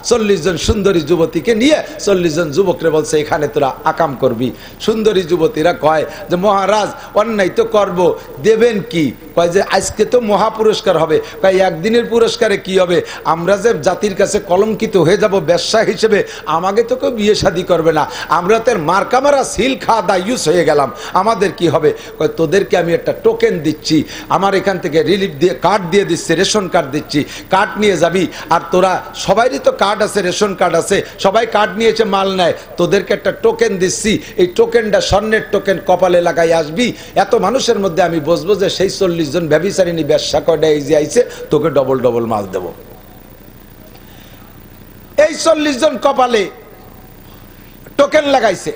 40 জন সুন্দরী যুবতীকে নিয়ে 40 জন যুবকরে বলছে এখানে তোরা আকাম করবি। সুন্দরী যুবতীরা কয় যে মহারাজ অন্যায় তো করব, দেবেন কি? কয় যে আজকে তো মহা পুরস্কার হবে। কয় একদিনের পুরস্কারে কি হবে? আমরা যে জাতির কাছে কলঙ্কিত হয়ে যাব ব্যবসা হিসেবে, আমাকে তো কেউ বিয়ে শাদী করবে না, আমরা তো মার্কামারা সিল খাওয়া দায়ুস হয়ে গেলাম, আমাদের কি হবে? কয় তোদেরকে আমি একটা টোকেন দিচ্ছি, আমার এখান থেকে রিলিফ দিয়ে কার্ড দিয়ে দিচ্ছি, রেশন কার্ড দিচ্ছি, কার্ড নিয়ে যাবি। আর তোরা সবাইরই তো কার্ড আছে, রেশন কার্ড আছে, সবাই কার্ড নিয়েছে, মাল নেয়, তোদেরকে একটা টোকেন দিচ্ছি, এই টোকেনটা স্বর্ণের টোকেন, কপালে লাগাই আসবি। এত মানুষের মধ্যে আমি বসবো যে সেই 40 জন ব্যভিচারিণী ব্যবসা করে এই যে আইছে, তোকে ডবল ডবল মাল দেব। এই 40 জন কপালে টোকেন লাগাইছে,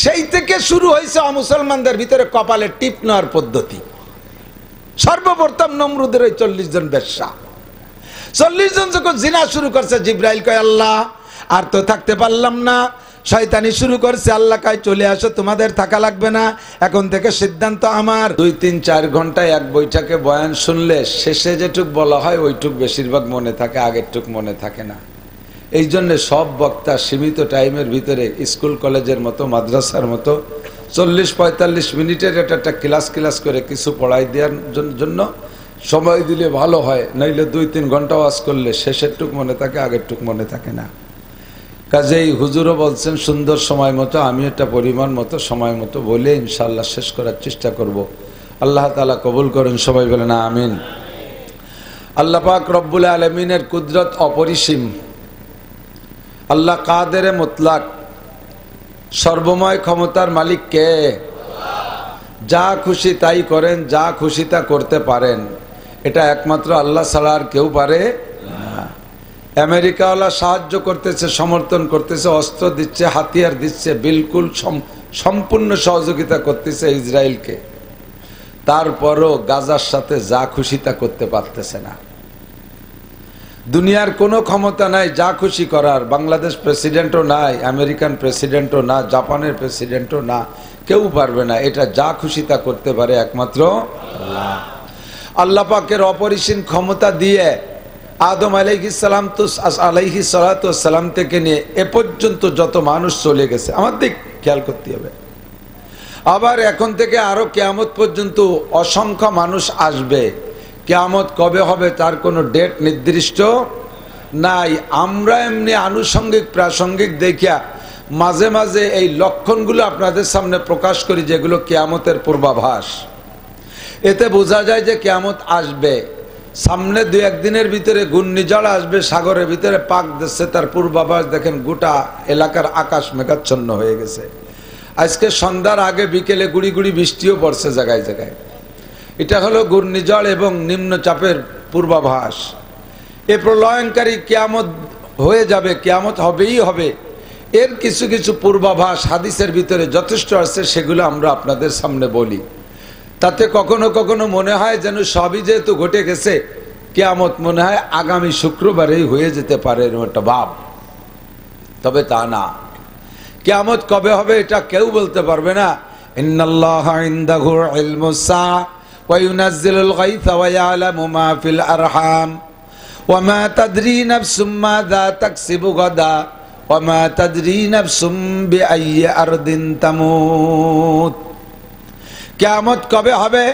সেই থেকে শুরু হয়েছে মুসলমানদের ভিতরে কপালে টিপ নেওয়ার পদ্ধতি। সর্বপ্রথম নমরুদের ওই 40 জন ব্যবসা, 40 জন যখন জিনা শুরু করছে, জিব্রাইল কয় আল্লাহ আর তো থাকতে পারলাম না, শয়তানি শুরু করছে। আল্লাহ কয় চলে আসো, তোমাদের থাকা লাগবে না, এখন থেকে সিদ্ধান্ত আমার। 2-3-4 ঘন্টায় এক বৈঠকে বয়ান শুনলে শেষে যেটুক বলা হয় ওইটুক বেশিরভাগ মনে থাকে, আগেরটুক মনে থাকে না। এই জন্যে সব বক্তা সীমিত টাইমের ভিতরে স্কুল কলেজের মতো মাদ্রাসার মতো 40-45 মিনিটের একটা ক্লাস করে কিছু পড়াই দেওয়ার জন্য সময় দিলে ভালো হয়। নইলে 2-3 ঘন্টা ওয়াজ করলে শেষের টুক মনে থাকে, আগের টুক মনে থাকে না। কাজেই হুজুরও বলছেন সুন্দর সময় মতো, আমি একটা পরিমাণ মতো সময় মতো বলে ইনশাআল্লাহ শেষ করার চেষ্টা করব। আল্লাহ তাআলা কবুল করেন, সবাই বলেন আমিন। আল্লাহ পাক রব্বুল আলামিনের কুদরত অপরিসীম। আল্লাহ কাদেরে মুতলাক, সর্বময় ক্ষমতার মালিক কে? যা খুশি তাই করেন, যা খুশি তা করতে পারেন, এটা একমাত্র আল্লাহ ছাড়া আর কেউ পারে না। আমেরিকাওয়ালা সাহায্য করতেছে, সমর্থন করতেছে, অস্ত্র দিচ্ছে, হাতিয়ার দিচ্ছে, বিলকুল সম্পূর্ণ সহযোগিতা করতেছে ইসরায়েলকে, তারপরও গাজার সাথে যা খুশি তা করতে পারতেছে না। দুনিয়ার কোনো ক্ষমতা নাই যা খুশি করার, বাংলাদেশ প্রেসিডেন্টও নাই, আমেরিকান প্রেসিডেন্টও না, জাপানের প্রেসিডেন্টও না, কেউ পারবে না। এটা যা খুশি তা করতে পারে একমাত্র আল্লাহ। আল্লাহ পাকের অপরিসীম ক্ষমতা দিয়ে আদম আলাইহিস সালাম থেকে নিয়ে এ পর্যন্ত যত মানুষ চলে গেছে, আমাদের খেয়াল করতে হবে। আবার এখন থেকে আরো কিয়ামত পর্যন্ত অসংখ্য মানুষ আসবে। কিয়ামত কবে হবে তার কোনো ডেট নির্দিষ্ট নাই। আমরা এমনি আনুষঙ্গিক প্রাসঙ্গিক দেখিয়া মাঝে মাঝে এই লক্ষণগুলো আপনাদের সামনে প্রকাশ করি, যেগুলো কিয়ামতের পূর্বাভাস। এতে বোঝা যায় যে কিয়ামত আসবে। সামনে 2-1 দিনের ভিতরে ঘূর্ণিঝড় আসবে, সাগরের ভিতরে পাক দিচ্ছে, তার পূর্বাভাস দেখেন গোটা এলাকার আকাশ মেঘাচ্ছন্ন হয়ে গেছে। আজকে সন্ধ্যার আগে বিকেলে গুড়ি গুড়ি বৃষ্টিও পড়ছে জায়গায় জায়গায়। এটা হলো ঘূর্ণিঝড় এবং নিম্নচাপের পূর্বাভাস। এ প্রলয়ঙ্কারী কিয়ামত হয়ে যাবে, কিয়ামত হবেই হবে, এর কিছু কিছু পূর্বাভাস হাদিসের ভিতরে যথেষ্ট আছে, সেগুলো আমরা আপনাদের সামনে বলি। তাতে কখনো কখনো মনে হয় যেন সবই যেহেতু ঘটে গেছে, কিয়ামত মনে হয় আগামী শুক্রবারেই হয়ে যেতে পারে, এরকম একটা ভাব। তবে তা না। কিয়ামত কবে হবে এটা কেউ বলতে পারবে না। ইন্নাল্লাহা ইনদাহু ইলমুস সাআ ওয়া ইউনাজ্জিলুল গায়থা ওয়া ইয়ালামু মা ফিল আরহাম ওয়া মা তাদরি নাফসুম মাযা তাকসিবু গাদা ওয়া মা তাদরি নাফসুম বিআইয়ি আরদিন তামুত। কিয়ামত কবে হবে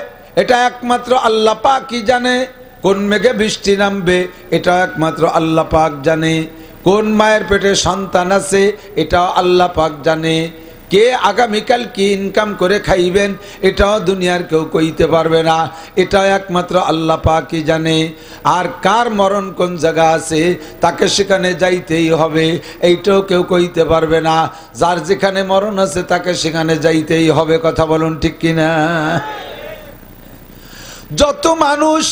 এটা একমাত্র আল্লাহ পাকই জানে। কোন মেঘে বৃষ্টি নামবে এটা একমাত্র আল্লাহ পাক জানে। কোন মায়ের পেটে সন্তান আছে এটাও আল্লাহ পাক জানে। কে আগামীকাল কি ইনকাম করে খাইবেন এটাও দুনিয়ার কেউ কইতে পারবে না, এটাও একমাত্র আল্লাহ পাকই জানে। আর কার মরণ কোন জায়গা আছে তাকে সেখানে যাইতেই হবে, এইটাও কেউ কইতে পারবে না। যার যেখানে মরণ আছে তাকে সেখানে যাইতেই হবে। কথা বলুন ঠিক কিনা? যত মানুষ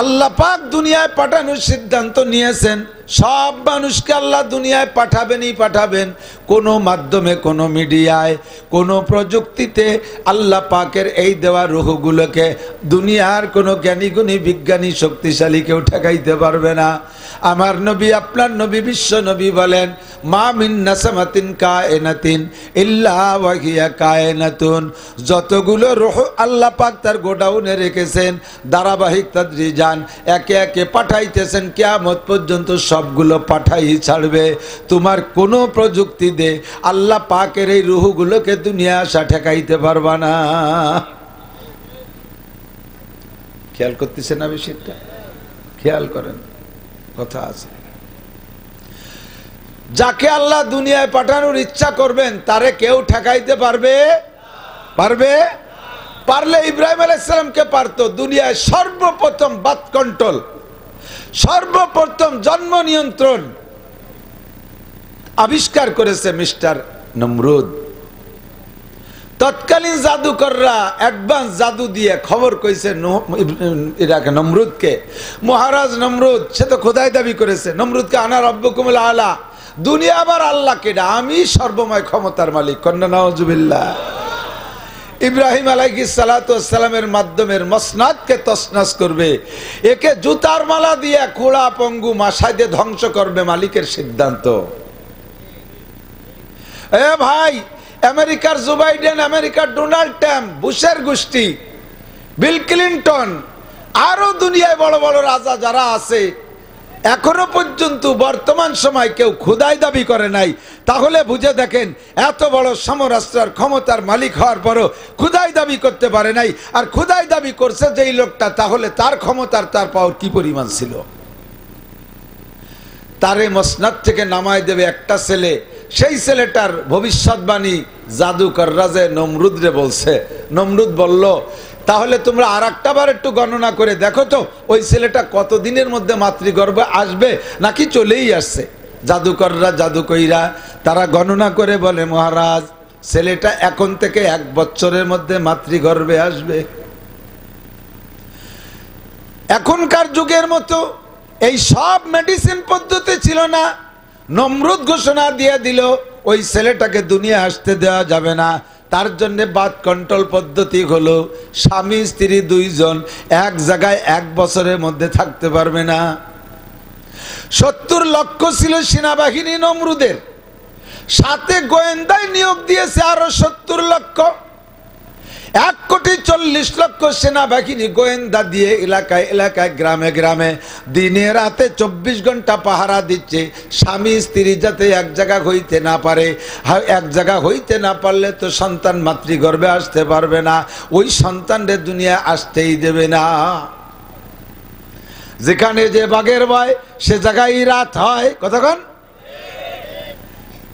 আল্লাহ পাক দুনিয়ায় পাঠানোর সিদ্ধান্ত নিয়েছেন, সব মানুষকে আল্লাহ দুনিয়ায় পাঠাবেনই পাঠাবেন। কোনো মাধ্যমে, কোনো মিডিয়ায়, কোনো প্রযুক্তিতে আল্লাহ পাকের এই দেওয়া রূহগুলোকে দুনিয়ার কোনো জ্ঞানীগুণী বিজ্ঞানী শক্তিশালী কেউ ঠেকাইতে পারবে না। আমার নবী, আপনার নবী, বিশ্ব নবী বলেন, মা মিন নাসামাতিন কায়নাতিন ইল্লা ওয়া হিয়া কায়নাতুন। যতগুলো রূহ আল্লাহ পাক তার গোডাউনে রেখেছেন, ধারাবাহিক তাদরিজান একে একে পাঠাইতেছেন কিয়ামত পর্যন্ত, সবগুলো পাঠাই ছাড়বে। তোমার কোনো প্রযুক্তি দে আল্লাহ পাকের এই রুহগুলোকে দুনিয়া আসা ঠেকাইতে পারবা না। খেয়াল করতেছে না বিষয়টা? খেয়াল করেন, কথা আছে। যাকে আল্লাহ দুনিয়ায় পাঠানোর ইচ্ছা করবেন তারে কেউ ঠেকাইতে পারবে? পারলে ইব্রাহিম আলাইহিস সালামকে পারতো। দুনিয়ায় সর্বপ্রথম বার্থ কন্ট্রোল, সর্বপ্রথম জন্ম নিয়ন্ত্রণ আবিষ্কার করেছে মিস্টার নমরুদ। তৎকালীন জাদুকররা অ্যাডভান্স জাদু দিয়ে খবর কইছে নমরুদকে, মহারাজ নমরুদ সে তো খোদাই দাবি করেছে, নমরুদকে আনা রব্বুকুমুল আলা, দুনিয়া আবার আল্লাহ কেডা, আমি সর্বময় ক্ষমতার মালিক। কন্যা নাউজুবিল্লাহ। ইব্রাহিম আলাইহিস সালাতু ওয়াস সালামের মাধ্যমে মসনাদকে তছনছ করবে, একে জুতার মালা দিয়ে খোড়া পঙ্গু মাসায় দিয়ে ধ্বংস করবে, মালিকের সিদ্ধান্ত। এ ভাই, আমেরিকার জো বাইডেন, আমেরিকার ডোনাল্ড ট্রাম্প, বুশের গোষ্ঠী, বিল ক্লিনটন, আরো দুনিয়ায় বড় বড় রাজা যারা আছে, এখনো পর্যন্ত বর্তমান সময় কেউ খোদাই দাবি করে নাই। তাহলে বুঝে দেখেন, এত বড় সমরাষ্ট্রের ক্ষমতার মালিক হওয়ার পরও খোদাই দাবি করতে পারে নাই। আর খোদাই দাবি করছে যেই লোকটা, তাহলে তার ক্ষমতার, তার পাওয়ার কি পরিমাণ ছিল। তারে মসনাদ থেকে নামায় দেবে একটা ছেলে, সেই ছেলেটার ভবিষ্যৎবাণী জাদুকররা যে নমরুদরে বলছে। নমরুদ বলল, তাহলে তোমরা আর একটা বার একটু গণনা করে দেখো তো ওই ছেলেটা কতদিনের মধ্যে মাতৃগর্ভে আসবে নাকি চলেই আসছে। জাদুকররা, জাদুকইরা তারা গণনা করে বলে, মহারাজ ছেলেটা এখন থেকে 1 বছরের মধ্যে মাতৃগর্ভে আসবে। এখনকার যুগের মতো এই সব মেডিসিন পদ্ধতি ছিল না। নমরুদ ঘোষণা দিয়ে দিল ওই ছেলেটাকে দুনিয়া আসতে দেওয়া যাবে না। তার জন্য বার্থ কন্ট্রোল পদ্ধতি হলো, স্বামী স্ত্রী 2 জন এক জায়গায় 1 বছরের মধ্যে থাকতে পারবে না। 70 লক্ষ ছিল সেনাবাহিনী নমরুদের, সাথে গোয়েন্দায় নিয়োগ দিয়েছে আরো 70 লক্ষ। 1,40,00,000 সেনাবাহিনী গোয়েন্দা দিয়ে এলাকায় এলাকায়, গ্রামে গ্রামে দিনে রাতে 24 ঘন্টা পাহারা দিচ্ছে, স্বামী স্ত্রী যাতে এক জায়গা হইতে না পারে। এক জায়গা হইতে না পারলে তো সন্তান মাতৃগর্ভে আসতে পারবে না, ওই সন্তানদের দুনিয়া আসতেই দেবে না। যেখানে যে বাঘের ভয় সে জায়গায় রাত হয়। কতক্ষণ?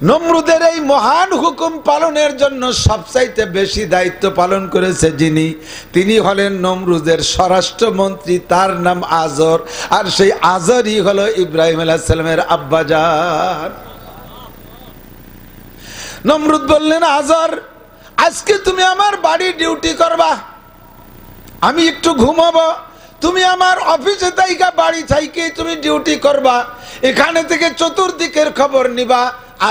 নমরুদের এই মহান হুকুম পালনের জন্য সবচাইতে বেশি দায়িত্ব পালন করেছে যিনি, তিনি হলেন নমরুদের স্বরাষ্ট্রমন্ত্রী, তার নাম আজর। আর সেই আজরই হলো ইব্রাহিম আলাইহিস সালামের আব্বাজান। নমরুদ বললেন, আজর আজকে তুমি আমার বাড়ি ডিউটি করবা, আমি একটু ঘুমাবো, তুমি আমার অফিসে থাইকা বাড়ি থাইকে তুমি ডিউটি করবা, এখানে থেকে চতুর্দিকের খবর নিবা।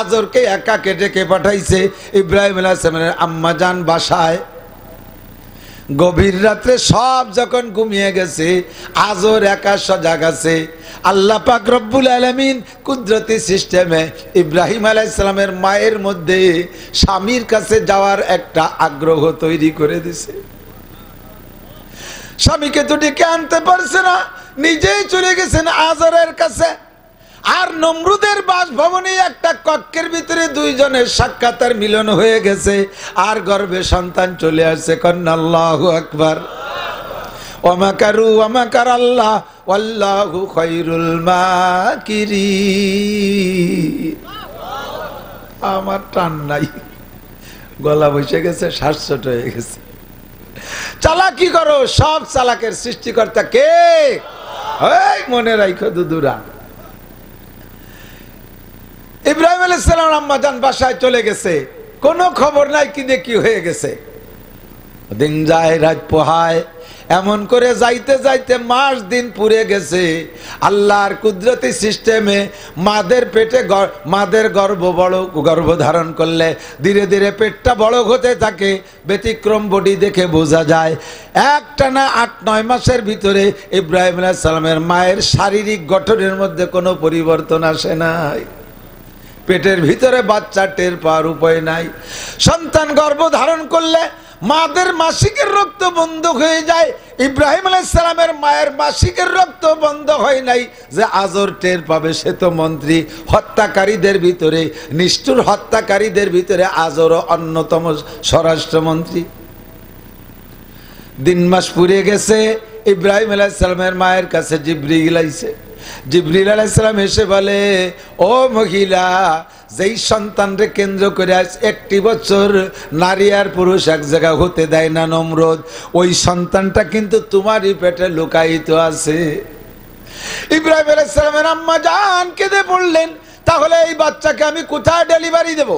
আজরকে একাকে ডেকে পাঠাইছে ইব্রাহিম আলাইহিস সালামের আম্মাজান বাসায়। গভীর রাত্রে সব যখন ঘুমিয়ে গেছে, আজর একা সজাগ আছে। আল্লাহ পাক রব্বুল আলামিন কুদরতি সিস্টেমে ইব্রাহিম আলাইহিস সালামের মায়ের মধ্যে স্বামীর কাছে যাওয়ার একটা আগ্রহ তৈরি করে দিছে। স্বামীকে তো ডেকে আনতে পারছে না, নিজেই চলে গেছেন আজরের কাছে। আর নমরুদের বাসভবনে একটা কক্ষের ভিতরে 2 জনের সাক্ষাৎ মিলন হয়ে গেছে, আর গর্ভে সন্তান চলে আসছে। কন্যা আল্লাহু আকবার। ওয়ামাকারু ওয়ামাকার আল্লাহ ওয়াল্লাহু খায়রুল মাকিরিন। আমার টান নাই, গলা বসে গেছে, শ্বাসছট হয়ে গেছে। চালাকি করো, সব চালাকের সৃষ্টিকর্তা কে? মনে রাখো দুদুরা। ইব্রাহিম আলাইহিস সালাম আম্মাজান বাসায় চলে গেছে, কোনো খবর নাই কি দেখি হয়ে গেছে। দিন যায় রাত পোহায়, এমন করে যাইতে যাইতে মাস দিন পুড়ে গেছে। আল্লাহর কুদরতি সিস্টেমে মাদের পেটে, মাদের গর্ভ ধারণ করলে ধীরে ধীরে পেটটা বড় হতে থাকে। ব্যতিক্রম বডি দেখে বোঝা যায় একটানা 8-9 মাসের ভিতরে ইব্রাহিম আলাইহিস সালামের মায়ের শারীরিক গঠনের মধ্যে কোনো পরিবর্তন আসে নাই। পেটের ভিতরে বাচ্চা টের পাওয়ার উপায় নাই। সন্তান গর্ভ ধারণ করলে মাদের মাসিকের রক্ত বন্ধ হয়ে যায়, ইব্রাহিম আলাইহিস সালামের মায়ের মাসিকের রক্ত বন্ধ হয় নাই যে আজর টের পাবে। সে তো মন্ত্রী, হত্যাকারীদের ভিতরে, নিষ্ঠুর হত্যাকারীদের ভিতরে আজরও অন্যতম স্বরাষ্ট্রমন্ত্রী। দিন মাস পুড়ে গেছে, ইব্রাহিম আলাইহিস সালামের মায়ের কাছে জিবরিল আইছে। জিবরিল আলাইহিস সালাম এসে বলে, ও মহিলা, যেই সন্তানকে কেন্দ্র করে আজ 1 বছর নারী আর পুরুষ এক জায়গা হতে দেয় না নমরুদ, ওই সন্তানটা কিন্তু তোমারই পেটে লুকায়িত আছে। ইব্রাহিম আলাইহিস সালামের আম্মা জান কেঁদে পড়লেন, তাহলে এই বাচ্চাকে আমি কোথায় ডেলিভারি দেব?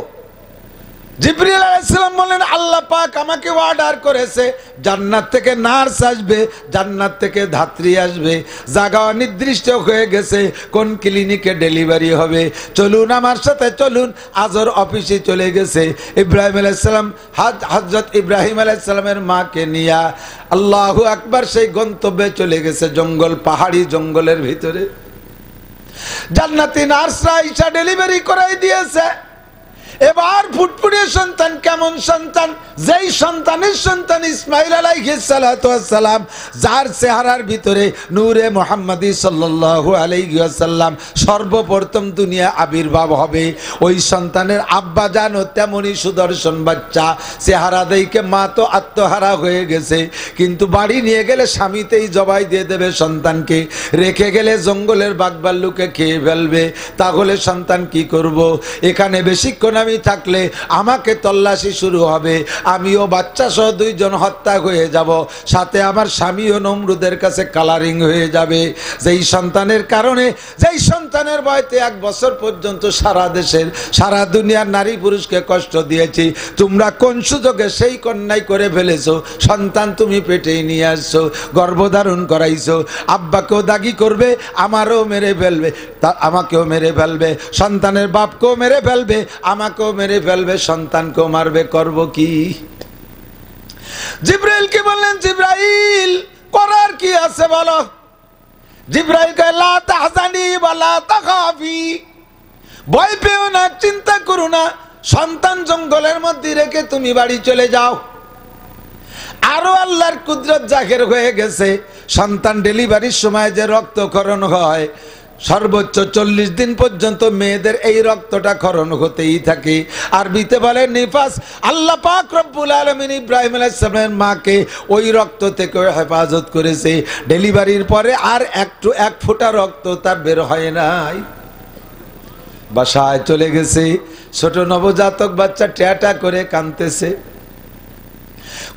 জিবরিল আলাইহিস সালাম বললেন, আল্লাহ পাক আমাকে অর্ডার করেছে, জান্নাত থেকে নার্স আসবে, জান্নাত থেকে ধাত্রী আসবে, জায়গা নির্দিষ্ট হয়ে গেছে কোন ক্লিনিকে ডেলিভারি হবে। চলুন আমার সাথে চলুন। আজর অফিসে চলে গেছে। ইব্রাহিম আলাইহিস সালাম হযরত ইব্রাহিম আলাইহিস সালামের মাকে নিয়া আল্লাহু আকবার সেই গন্তব্যে চলে গেছে, জঙ্গল, পাহাড়ি জঙ্গলের ভিতরে। জান্নাতি নার্সরা ইসা ডেলিভারি করাই দিয়েছে। এবার ফুটফুটে সন্তান, কেমন সন্তান? যেই সন্তানের সন্তান ইসমাইল আলাইহিস সালাতু ওয়াস সালাম, যার চেহারার ভিতরে নূরে মুহাম্মাদি সাল্লাল্লাহু আলাইহি ওয়াসাল্লাম সর্বপ্রথম দুনিয়া আবির্ভাব হবে। ওই সন্তানের আব্বা জানো তেমনই সুদর্শন বাচ্চা, চেহারা দেখে মা তো আত্মহারা হয়ে গেছে, কিন্তু বাড়ি নিয়ে গেলে স্বামীতেই জবাই দিয়ে দেবে সন্তানকে, রেখে গেলে জঙ্গলের বাঘভাল্লুকে খেয়ে ফেলবে। তাহলে সন্তান কি করব? এখানে বেশিক্ষণ আমি থাকলে আমাকে তল্লাশি শুরু হবে, আমিও বাচ্চা সহ 2 জন হত্যা হয়ে যাব, সাথে আমার স্বামীও নমরুদের কাছে কালারিং হয়ে যাবে। যেই সন্তানের কারণে, যেই সন্তানের বয়সে 1 বছর পর্যন্ত সারা দেশের, সারা দুনিয়ার নারী পুরুষকে কষ্ট দিয়েছি, তোমরা কোন সুযোগে সেই কন্যাই করে ফেলেছো? সন্তান তুমি পেটেই নিয়ে আসছো, গর্ভধারণ করাইছো, আব্বাকেও দাগি করবে, আমারও মেরে ফেলবে, আমাকেও মেরে ফেলবে, সন্তানের বাপকেও মেরে ফেলবে, আমাকেও মেরে ফেলবে, সন্তানকেও মারবে, করব কি? জিবরাইলকে বললেন, জিবরাইল করার কি আছে বলো? জিবরাইল কয়, লা তাহজানি ওয়া লা তাখাফি, ভয় পেও না, চিন্তা করো না, সন্তান জঙ্গলের মধ্যে রেখে তুমি বাড়ি চলে যাও। আরো আল্লাহর কুদরত জাহির হয়ে গেছে। সন্তান ডেলিভারির সময় যে রক্তক্ষরণ হয়, সর্বোচ্চ 40 দিন পর্যন্ত মেয়েদের এই রক্তটা ক্ষরণ হতেই থাকে। আরবিতে বলে নিফাস। আল্লাহ পাক রব্বুল আলামিন ইব্রাহিম আলাইহিস সালামের মাকে ওই রক্ত থেকে হেফাজত করেছে। ডেলিভারির পরে আর এক ফোঁটা রক্ত তার বের হয় নাই। বাসায় চলে গেছে, ছোট নবজাতক বাচ্চা ট্যাটা করে কাঁদতেছে,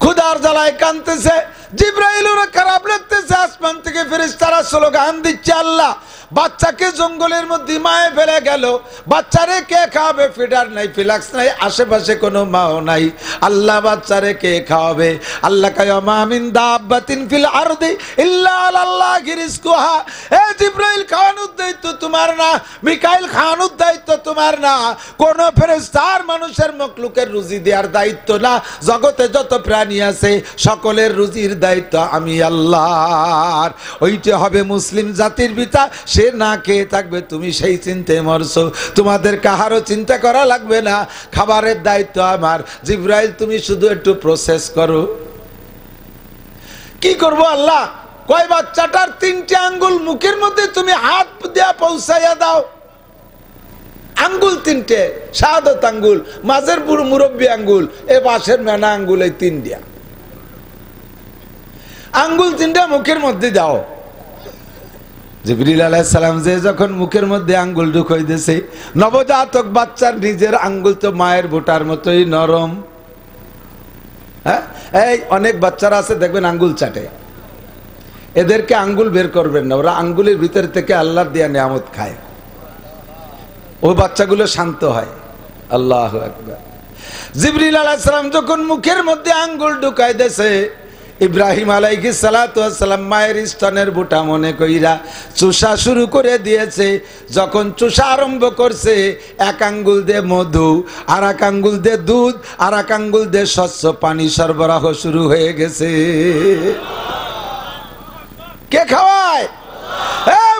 ক্ষুধার জ্বালায় কাঁদতেছে। জিবরাইল ওরা খারাপ লাগতেছে, আসমান থেকে ফেরেশতারা স্লোগান দিচ্ছে, আল্লাহ বাচ্চাকে জঙ্গলের মধ্যে মায়ে ফেলে গেল, বাচ্চারে কে খাওয়াবে? ফিডার নাই, ফিলাক্স নাই, আশেপাশে কোনো মাও নাই, আল্লাহ বাচ্চারে কে খাওয়াবে? আল্লাহ কয়, মা মিন দাব্বাতিন ফিল আরদি ইল্লা আলাল্লাহি রিজকুহা। এ জিবরাইল, খাওয়ানোর দায়িত্ব তোমার না, মিকাইল খাওয়ানোর দায়িত্ব তোমার না, কোন ফেরেশতার মানুষের মখলুকের রুজি দেওয়ার দায়িত্ব না। জগতে যত প্রাণী আছে সকলের রুজির দায়িত্ব আমি আল্লাহর। ওইটা হবে মুসলিম জাতির পিতা, সে না খেয়ে থাকবে, তুমি সেই চিন্তায় মরছো, তোমাদের কাহারও চিন্তা করা লাগবে না, খাবারের দায়িত্ব আমার। জিবরাইল তুমি শুধু একটু প্রসেস করো। কি করব আল্লাহ? কয় বাচ্চাটার 3টে আঙ্গুল মুখের মধ্যে তুমি হাত দিয়া পৌঁছাইয়া দাও। আঙ্গুল 3টে, শাহাদত আঙ্গুল, মাঝের বুড়ো মুরব্বী আঙ্গুল, এ পাশের মেনা আঙ্গুল, এই 3 দিয়া আঙ্গুল 3টা মুখের মধ্যে দাও। জিবরিল আলাইহিস সালাম যে যখন মুখের মধ্যে আঙ্গুল ঢুকাই দিয়েছে, নবজাতক বাচ্চার নিজের আঙ্গুল তো মায়ের বোটার মতোই নরম। হ্যাঁ, এই অনেক বাচ্চারা আছে দেখবেন আঙ্গুল চাটে, এদেরকে আঙ্গুল বের করবেন না, ওরা আঙ্গুলের ভিতর থেকে আল্লাহর দেয়া নিয়ামত খায়, ওই বাচ্চাগুলো শান্ত হয়। আল্লাহু আকবার। জিবরিল আলাইহিস সালাম যখন মুখের মধ্যে আঙ্গুল ঢুকাই দিয়েছে, ইব্রাহিম আলাইহিস সালাতু ওয়াস সালাম মায়ের স্তনের বুটা মনে কইরা চুষা শুরু করে দিয়েছে। যখন চুষা আরম্ভ করছে, 1 আঙ্গুল দিয়ে মধু, আর 1 আঙ্গুল দিয়ে দুধ, আর 1 আঙ্গুল দিয়ে স্বচ্ছ পানি সরবরাহ শুরু হয়ে গেছে। কে খাওয়ায়?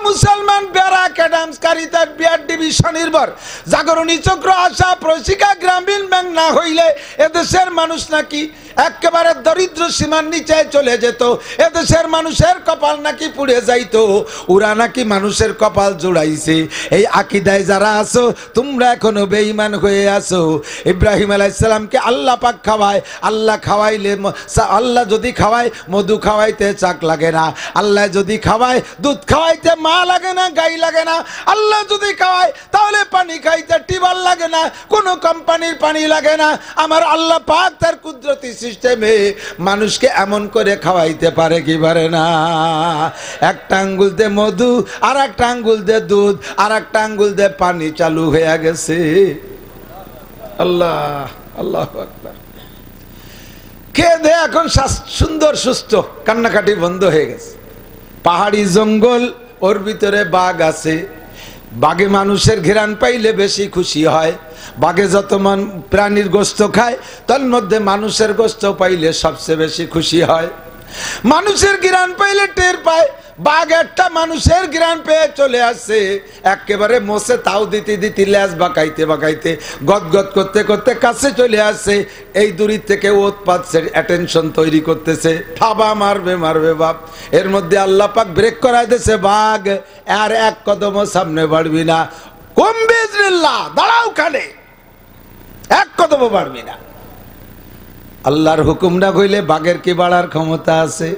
মুসলমান বেড়া অ্যাডামস কারিতার বিআরডিবি স্বনির্ভর জাগরণী চক্র আশা প্রশিকা গ্রামীণ ব্যাংক না হইলে এদেশের মানুষ নাকি একেবারে দরিদ্র সীমার নিচে চলে যেত, এদেশের মানুষের কপাল নাকি পুড়ে যাইতো। ওরা নাকি মানুষের কপাল জোড়াইছে। এই আকিদায় যারা আছো তোমরা এখনো বেঈমান হয়ে আছো। ইব্রাহিম আলাইহিস সালামকে আল্লাহ পাক খাওয়ায়, আল্লাহ খাওয়াইলে আল্লাহ যদি খাওয়ায় মধু খাওয়াইতে চাক লাগে না, আল্লাহ যদি খাওয়ায় দুধ খাওয়াইতে মা লাগে না, গাই লাগে না, আল্লাহ যদি খাওয়ায় তাহলে পানি খাইতে টিউবওয়েল লাগে না, কোনো কোম্পানির পানি লাগে না। আমার আল্লাহ পাক তার কুদরতি সিস্টেমে মানুষকে এমন করে খাওয়াইতে পারে কি পারে না? একটা আঙ্গুল দিয়ে মধু, আর একটা আঙ্গুল দিয়ে দুধ, আর একটা আঙ্গুল দিয়ে পানি চালু হয়ে গেছে। আল্লাহ আল্লাহু আকবার। খেয়ে দেয়ে এখন সুন্দর সুস্থ, কান্নাকাটি বন্ধ হয়ে গেছে। পাহাড়ি জঙ্গল, ওর ভিতরে বাঘ আছে। বাঘে মানুষের ঘ্রাণ পাইলে বেশি খুশি হয়। বাঘে যত প্রাণীর গোস্ত খায় তার মধ্যে মানুষের গোস্ত পাইলে সবচেয়ে বেশি খুশি হয়। মানুষের ঘ্রাণ পাইলে টের পায়। বাঘ একটা মানুষের ঘ্রাণ পেয়ে চলে আসছে, একেবারে মোছে তাও দিতে দিতে ল্যাজ বাঁকাইতে বাঁকাইতে গদগদ করতে করতে কাছে চলে আসছে। এই দূরি থেকে ওত পাচ্ছে, অ্যাটেনশন তৈরি করতেছে, থাবা মারবে মারবে বাপ। এর মধ্যে আল্লাহ পাক ব্রেক করাই দিয়েছে, বাঘ আর এক কদমও সামনে বাড়বি না, কম বিজনিল্লাহ, দাঁড়াও খানে, এক কদমও বাড়বি না। আল্লাহর হুকুম না কইলে বাঘের কি বাড়ার ক্ষমতা আছে?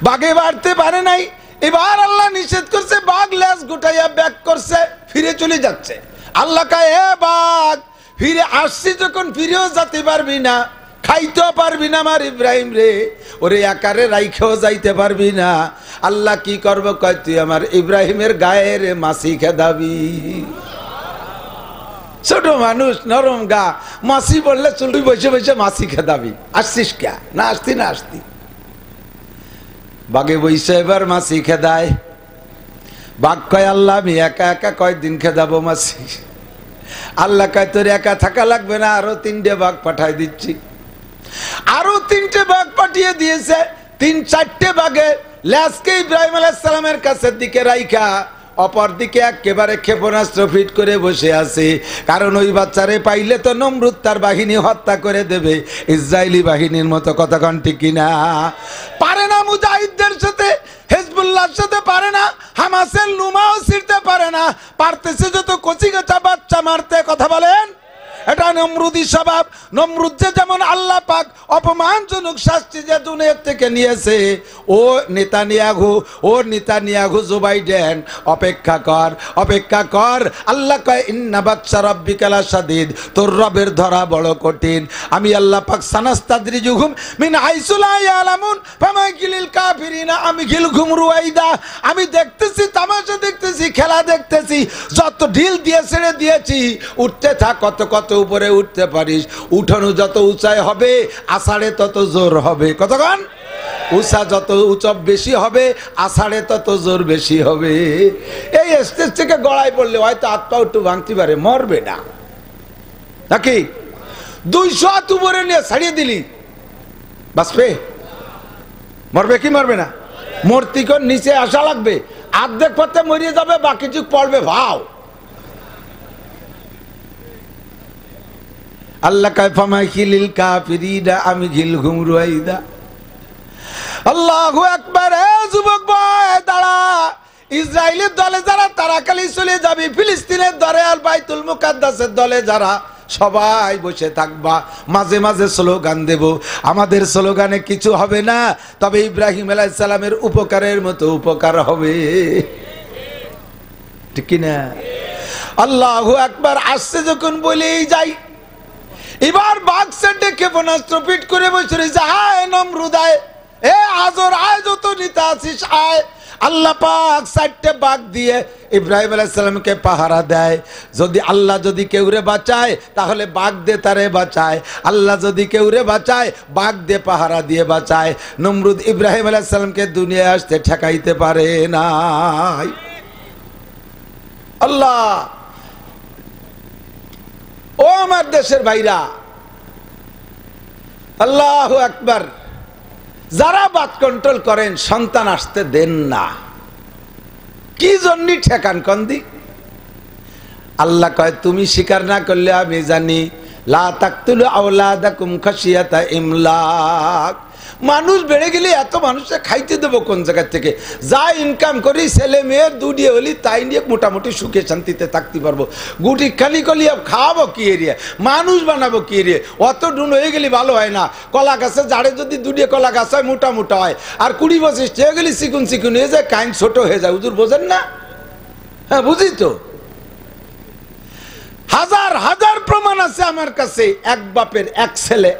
বাঘে বাড়তে পারে নাই। এবার আল্লাহ নিষেধ করছে, বাঘ লেজ গুটাইয়া ব্যাক করছে, ফিরে চলে যাচ্ছে। আল্লাহ কয়, এ বাঘ, ফিরে আসছি যখন ফিরেও যেতে পারবি না, খাইতেও পারবি না আমার ইব্রাহিম রে, ওরে একারে রাইখেও যাইতে পারবি না। আল্লাহ কি করব? কয়, তুই আমার ইব্রাহিমের গায়ের মাছি খেদাবি। ছোট মানুষ, নরম গা, মাছি বললে চুলি বসে বসে মাছি খেদাবি। আসছিস কে? না আসতি না আসতি। বাঘে বইসে এবার মাছি খেদায়। বাঘ কয়, আল্লাহ আমি একা একা কয়দিন খেদাবো মাছি? আল্লাহ কয়, তোর একা থাকা লাগবে না, আরো 3টে বাঘ পাঠাই দিচ্ছি। আরো 3টে বাঘ পাঠিয়ে দিয়েছে। 3-4টে বাঘে লেজকে ইব্রাহিম আলাইহিস সালামের কাছের দিকে রাইখা অপর দিকে একেবারে ক্ষেপণাস্ত্র ফিট করে বসে আছে। কারণ ওই বাচ্চারে পাইলে তো নমরুদ তার বাহিনী হত্যা করে দেবে, ইসরায়েলি বাহিনীর মতো। কতক্ষণ ঠিক কিনা? পারে না মুজাহিদদের সাথে, হিজবুল্লাহর সাথে পারে না, হামাসের লুমাও ছিঁড়তে পারে না, পারতেছে যত কচি কাঁচা বাচ্চা মারতে। কথা বলেন, এটা নমরুদি স্বভাব। নমরুদ যেমন আল্লাহ পাক অপমানজনক শাস্তি যে দুনিয়া থেকে নিয়েছে, ও নেতানিয়াহু জো বাইডেন, অপেক্ষা কর, অপেক্ষা কর। আল্লাহ কয়, ইন্না বাতশা রাব্বিকা লাশাদীদ, তোর রবের ধরা বড় কঠিন। আমি আল্লাহ পাক সানাস্তাদরিজুহুম মিন হাইসু লা ইয়ালামুন ফামাকিলিল কাফিরিনা আমহিলহুম রুয়াইদা। আমি দেখতেছি, তামাশা দেখতেছি, খেলা দেখতেছি, যত ঢিল দিয়ে ছেড়ে দিয়েছি, উঠতে থাক, কত কত উপরে উঠতে পারিস। উঠানো যত উঁচাই হবে, আষাঢ়ে তত জোর হবে। কতক্ষণ? উঁচা যত উঁচব বেশি হবে, আষাঢ়ে তত জোর বেশি হবে। এই স্টেজ থেকে গড়াই পড়লে হয়তো হাত পা একটু ভাঙতে পারে, মরবে না নাকি? 200 হাত উপরে নিয়ে ছাড়িয়ে দিলি, বাঁচবে? মরবে কি মরবে না? মূর্তিকর নিচে আসা লাগবে, অর্ধেক পথে মরিয়ে যাবে, বাকি চুক পড়বে ভাও। আল্লাহ কয়, ফামাকিলিল কাফিরিনা আমহিলহুম রুয়াইদা। আল্লাহু আকবার। এ যুবক ভাই, দাঁড়া। ইসরায়েলের দলে যারা তারা খালি চলে যাবি, ফিলিস্তিনের দলে আর বাইতুল মুকাদ্দাসের দলে যারা, সবাই বসে থাকবা। মাঝে মাঝে স্লোগান দেব। আমাদের স্লোগানে কিছু হবে না, তবে ইব্রাহিম আলাইহিস সালামের উপকারের মতো উপকার হবে। ঠিক কিনা? আল্লাহু আকবার। আসছে যখন বলেই যাই, এবার বাঘ সেটে ক্ষেপণাস্ত্র ফিট করে বসে রয়েছে। আয় নমরুদ আয়, এ আজর আয়, যত নিতে আছিস আয়। আল্লাহ পাক 4টে বাঘ দিয়ে ইব্রাহিম আলাইহিস সালামকে পাহারা দেয়। যদি আল্লাহ যদি কেউরে বাঁচায় তাহলে বাঘ দিয়ে তারে বাঁচায়, আল্লাহ যদি কেউরে বাঁচায় বাঘ দিয়ে পাহারা দিয়ে বাঁচায়। নমরুদ ইব্রাহিম আলাইহিস সালামকে দুনিয়ায় আসতে ঠেকাইতে পারে নাই। আল্লাহ, ও আমার দেশের ভাইরা, আল্লাহু আকবার। যারা বাত কন্ট্রোল করেন, সন্তান আসতে দেন না। কি জন্য ঠেকান কন্দি? আল্লাহ কয় তুমি স্বীকার না করলে আমি জানি। লা তাকতুলু আওলাদাকুম খাশিয়াতা ইমলাক। মানুষ বেড়ে গেলে এত মানুষকে খাইতে দেবো কোন জায়গা থেকে? যা ইনকাম করি ছেলে মেয়ের দুডিয়ে হলি তাই নিয়ে মোটামুটি সুখে শান্তিতে থাকতে পারবো। গুটি খালি কলি খাওয়াবো কি এরিয়া, মানুষ বানাবো কি এরিয়া? অত ডুন হয়ে গেলে ভালো হয় না। কলা গাছে জাড়ে যদি দুডিয়ে কলা গাছ হয় মোটা মোটা হয়, আর 20-25 হয়ে গেলে চিকুন চিকুন হয়ে যায়, কাইন ছোট হয়ে যায়। হুজুর বোঝেন না? হ্যাঁ বুঝি তো। হাজার হাজার প্রমাণ আছে আমার কাছে। এক বাপের এক ছেলে,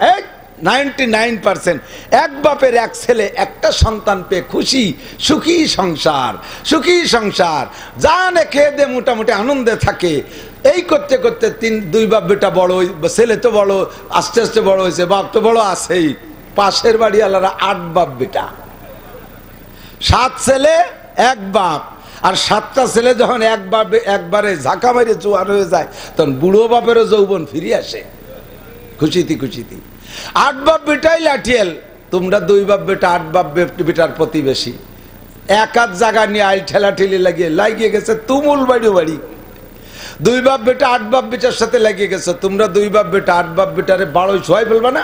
99% এক বাপের এক ছেলে একটা সন্তান পেয়ে খুশি, সুখী সংসার, সুখী সংসার, জানে খেয়ে দে মোটামুটি আনন্দে থাকে। এই করতে করতে দুই বাপ বেটা বড়, ছেলে তো বড়, আস্তে আস্তে বড় হয়েছে, বাপ তো বড় আছেই। পাশের বাড়ি আলাদা 8 বাপ বেটা, 7 ছেলে 1 বাপ। আর 7টা ছেলে যখন একবারে ঝাঁকা মারিয়ে জোয়ার হয়ে যায়, তখন বুড়ো বাপেরও যৌবন ফিরে আসে খুশিতে খুশিতে। 8 বাপ বেটাই লাঠিয়াল, তোমরা 2 বাপ বেটা 8 বাপ বেটার প্রতিবেশী। এক হাত জায়গা নিয়ে আইল ঠেলাঠেলি লাগিয়ে গেছে তুমুল বাড়ি। 2 বাপ বেটা 8 বাপ বেটার সাথে লাগিয়ে গেছে। তোমরা 2 বাপ বেটা 8 বাপ বেটারে বাড়োই শোয়াই ফেলবা না?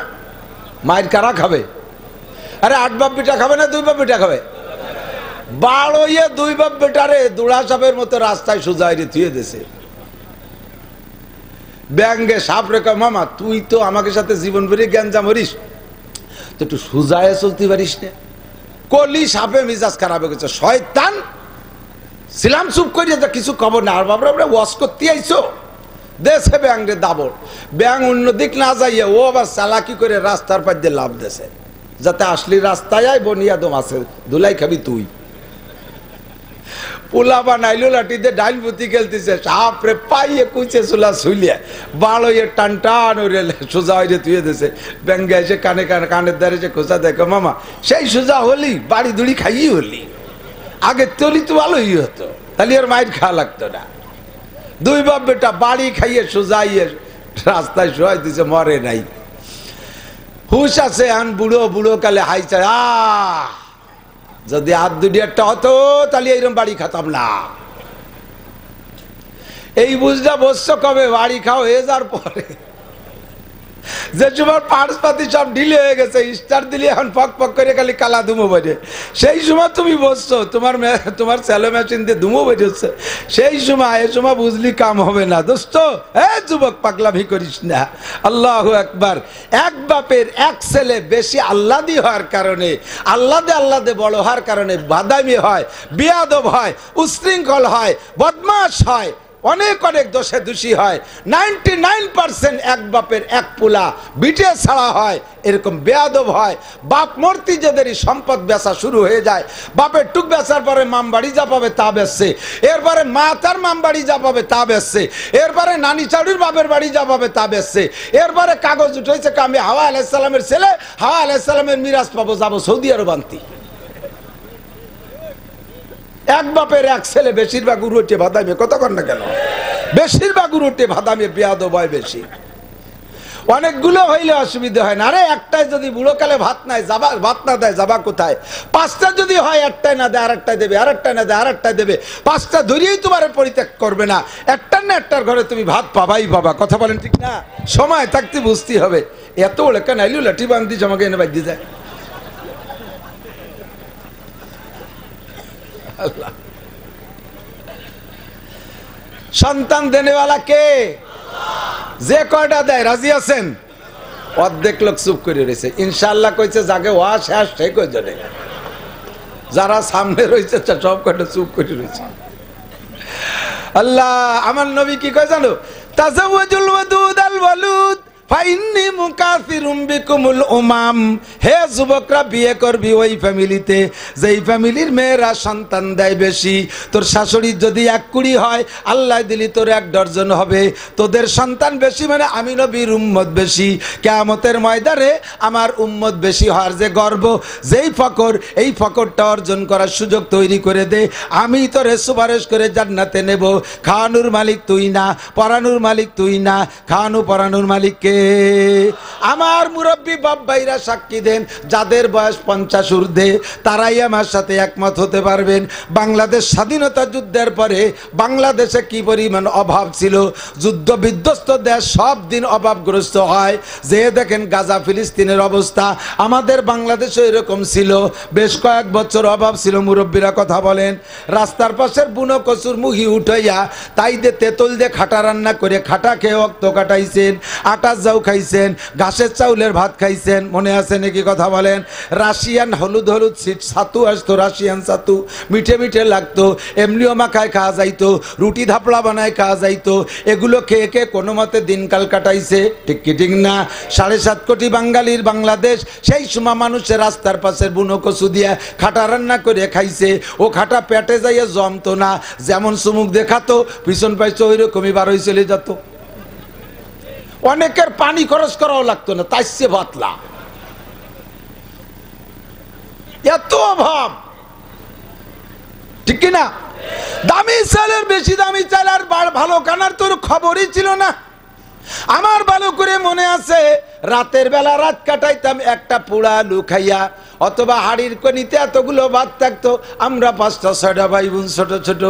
মায়ের কারা খাবে? আরে 8 বাপ বেটা খাবে না 2 বাপ বেটা খাবে? বাড়োইয়ে 2 বাপ বেটারে দুড়া সাপের মতো রাস্তায় সোজাইরে থুয়ে দিয়েছে। ব্যাঙ্গে সাপ রেখা, মামা তুই তো আমাকে সাথে জীবন ভরে গ্যাঞ্জাম করিস, তো একটু সোজায় চলতে পারিস না? কলি সাপে মিজাজ খারাপ হয়ে গেছে। শয়তান ছিলাম চুপ করিয়া, যা কিছু খবর না। আর বাবরা ওয়াশ করতে আইছো, দেশে ব্যাঙ্গে দাবর। ব্যাং অন্যদিক না যাইয়া ও আবার চালাকি করে রাস্তার পাশ দিয়ে লাভ দেশে, যাতে আসলি রাস্তায় আয় বনিয়াদম আছে, ধুলাই খাবি তুই। পোলা বানাইলো লাঠিতে ডাইল পুতি খেলতেছে, সাপরে পাইয়ে কুচে চুলা শুলিয়ে বাড়োয়ে টান টান ওরে সোজা হয়ে তুই দিয়েছে। ব্যাঙ্গে এসে কানের দ্বারে এসে খোঁচা দেখো, মামা সেই সোজা হলি, বাড়ি দুড়ি খাইয়ে হলি, আগে তলি তো ভালোই হতো, তাহলে আর মাইর খাওয়া লাগতো না। 2 বাপ বেটা বাড়ি খাইয়ে সোজাইয়ে রাস্তায় শোয়াই দিছে, মরে নাই, হুশ আছে। আন বুড়ো বুড়ো কালে হাইছে, যদি হাত দুটি একটা হতো তাহলে এইরকম বাড়ি খাতাম না। এই বুঝটা বসছো কবে? বাড়ি খাও হয়ে যাওয়ার পরে, যে সময় পার্সপাতি সব ঢিলে হয়ে গেছে, স্টার দিলে এখন পক পক করে খালি কালা ধুমো বেড়ে, সেই সময় তুমি বসছো, তোমার স্যালো মেশিন দিয়ে ধুমো বেরোচ্ছে, সেই সময় এই সময় বুঝলি কাম হবে না দোস্ত। যুবক পাগলামি করিস না। আল্লাহু আকবার। এক বাপের এক ছেলে বেশি আল্লাদি হওয়ার কারণে, আল্লাদে বড় হওয়ার কারণে বাদামি হয়, বেয়াদব হয়, উশৃঙ্খল হয়, বদমাশ হয়, অনেক অনেক দোষে দোষী হয়। 99% এক বাপের এক পোলা বিটে ছাড়া হয়, এরকম বেয়াদব হয়। বাপ মূর্তি যাদেরই সম্পদ বেচা শুরু হয়ে যায়, বাপের টুক বেচার পরে মামবাড়ি যা পাবে তা বেচছে, এরপরে মা তার মামবাড়ি যা পাবে তা বেচছে, এরপরে নানি চাউরির বাপের বাড়ি যা পাবে তা বেচছে, এরপরে কাগজ উঠেছে আমি হাওয়া আলাইহিস সালামের ছেলে, হাওয়া আলাইহিস সালামের মিরাজ পাবো, যাবো সৌদি আরব আনতি। এক বাপের এক ছেলে বেশিরভাগ উড়োটে ভাদামে, কতক্ষণ না কেন বেশিরভাগ উড়োটে ভাদামে, বেয়াদব হয় বেশি। অনেকগুলো হইলে অসুবিধা হয় না। আরে একটাই যদি বুড়োকালে ভাত না দেয় যাবা কোথায়? 5টা যদি হয়, একটাই না দেয় আরেকটাই দেবে, আরেকটাই না দেয় আরেকটাই দেবে, 5টা ধরিয়েই তোমার পরিত্যাগ করবে না। একটার না একটার ঘরে তুমি ভাত পাবাই পাবা। কথা বলেন ঠিক না? সময় থাকতে বুঝতে হবে। এত ওলেকা নাইলেও লাঠি বান্ধি আমাকে এনে বাদ দিয়ে যায়। সন্তান দেনেওয়ালা কে? যে কয়টা দেয় রাজি আছেন? অর্ধেক লোক চুপ করে রয়েছে। ইনশাআল্লাহ কইছে জাগে ওয়া শেষ, সেই কয়জনে যারা সামনে রয়েছে সব কয়টা চুপ করে রয়েছে। আল্লাহ আমার নবী কি কয় জানো? তাজাওয়াজুল ওয়াদুদ আল ওয়ালুদ ফাইন্নি মুকাসিরুম বিকুমুল উমাম। হে যুবকরা, বিয়ে করবি ওই ফ্যামিলিতে যেই ফ্যামিলির মেয়েরা সন্তান দেয় বেশি। তোর শাশুড়ির যদি 1 কুড়ি হয়, আল্লাহ দিলি তোর 1 ডজন হবে। তোদের সন্তান বেশি মানে আমি নবীর উম্মত বেশি। কিয়ামতের ময়দানে আমার উম্মত বেশি হওয়ার যে গর্ব, যেই ফকর, এই ফকরটা অর্জন করার সুযোগ তৈরি করে দে। আমি তোরে সুপারিশ করে জান্নাতে নেব। খাওয়ানোর মালিক তুই না, পরানোর মালিক তুই না। খাওয়ানো পরানোর মালিক কে? আমার মুরব্বী বাপ ভাইরা সাক্ষী দেন, যাদের বয়স 50 ঊর্ধ্বে তারাই আমার সাথে একমত হতে পারবেন। বাংলাদেশ স্বাধীনতা যুদ্ধের পরে বাংলাদেশে কি পরিমাণ অভাব ছিল, যুদ্ধ বিধ্বস্ত দেশ সব দিন অভাবগ্রস্ত হয়। যে দেখেন গাজা ফিলিস্তিনের অবস্থা, আমাদের বাংলাদেশে এরকম ছিল, বেশ কয়েক বছর অভাব ছিল। মুরব্বীরা কথা বলেন, রাস্তার পাশের বুনো কচুর মুখি উঠাইয়া তাই দিয়ে তেঁতুল দিয়ে খাটা রান্না করে খাটা খেয়ে অক্ত কাটাইছেন, আটার যাও খাইছেন, ঘাসের চাউলের ভাত খাইছেন, মনে আছে নাকি কথা বলেন? রাশিয়ান হলুদ হলুদ ছাতু আসতো, রাশিয়ান ছাতু মিঠে মিঠে লাগতো, এমনিও মাখায় খাওয়া যাইতো, রুটি ধাপড়া বানায় খাওয়া যাইতো। এগুলো খেয়ে খেয়ে কোনো মতে দিনকাল কাটাইছে, ঠিক কি ঠিক না? 7.5 কোটি বাঙালির বাংলাদেশ, সেই সময় মানুষের রাস্তার পাশের বুনো কচু দিয়ে খাটা রান্না করে খাইছে। ও খাটা পেটে যাইয়া জমতো না, যেমন চুমুক দেখাতো পিছন পাইছে ওই রকমই বার হয়ে চলে যেত। অনেকের পানি খরচ করাও লাগতো না, তাই সে ভাতলা। এত অভাব, ঠিক কিনা? দামি চালের বেশি দামি চাল আর ভালো কানার তোর খবরই ছিল না। আমার ভালো করে মনে আছে, রাতের বেলা রাত কাটাইতাম একটা পোড়া আলু খাইয়া, অথবা হাড়ির কনিতে এতগুলো ভাত থাকতো। আমরা 5টা-6টা ভাই বোন ছোট ছোট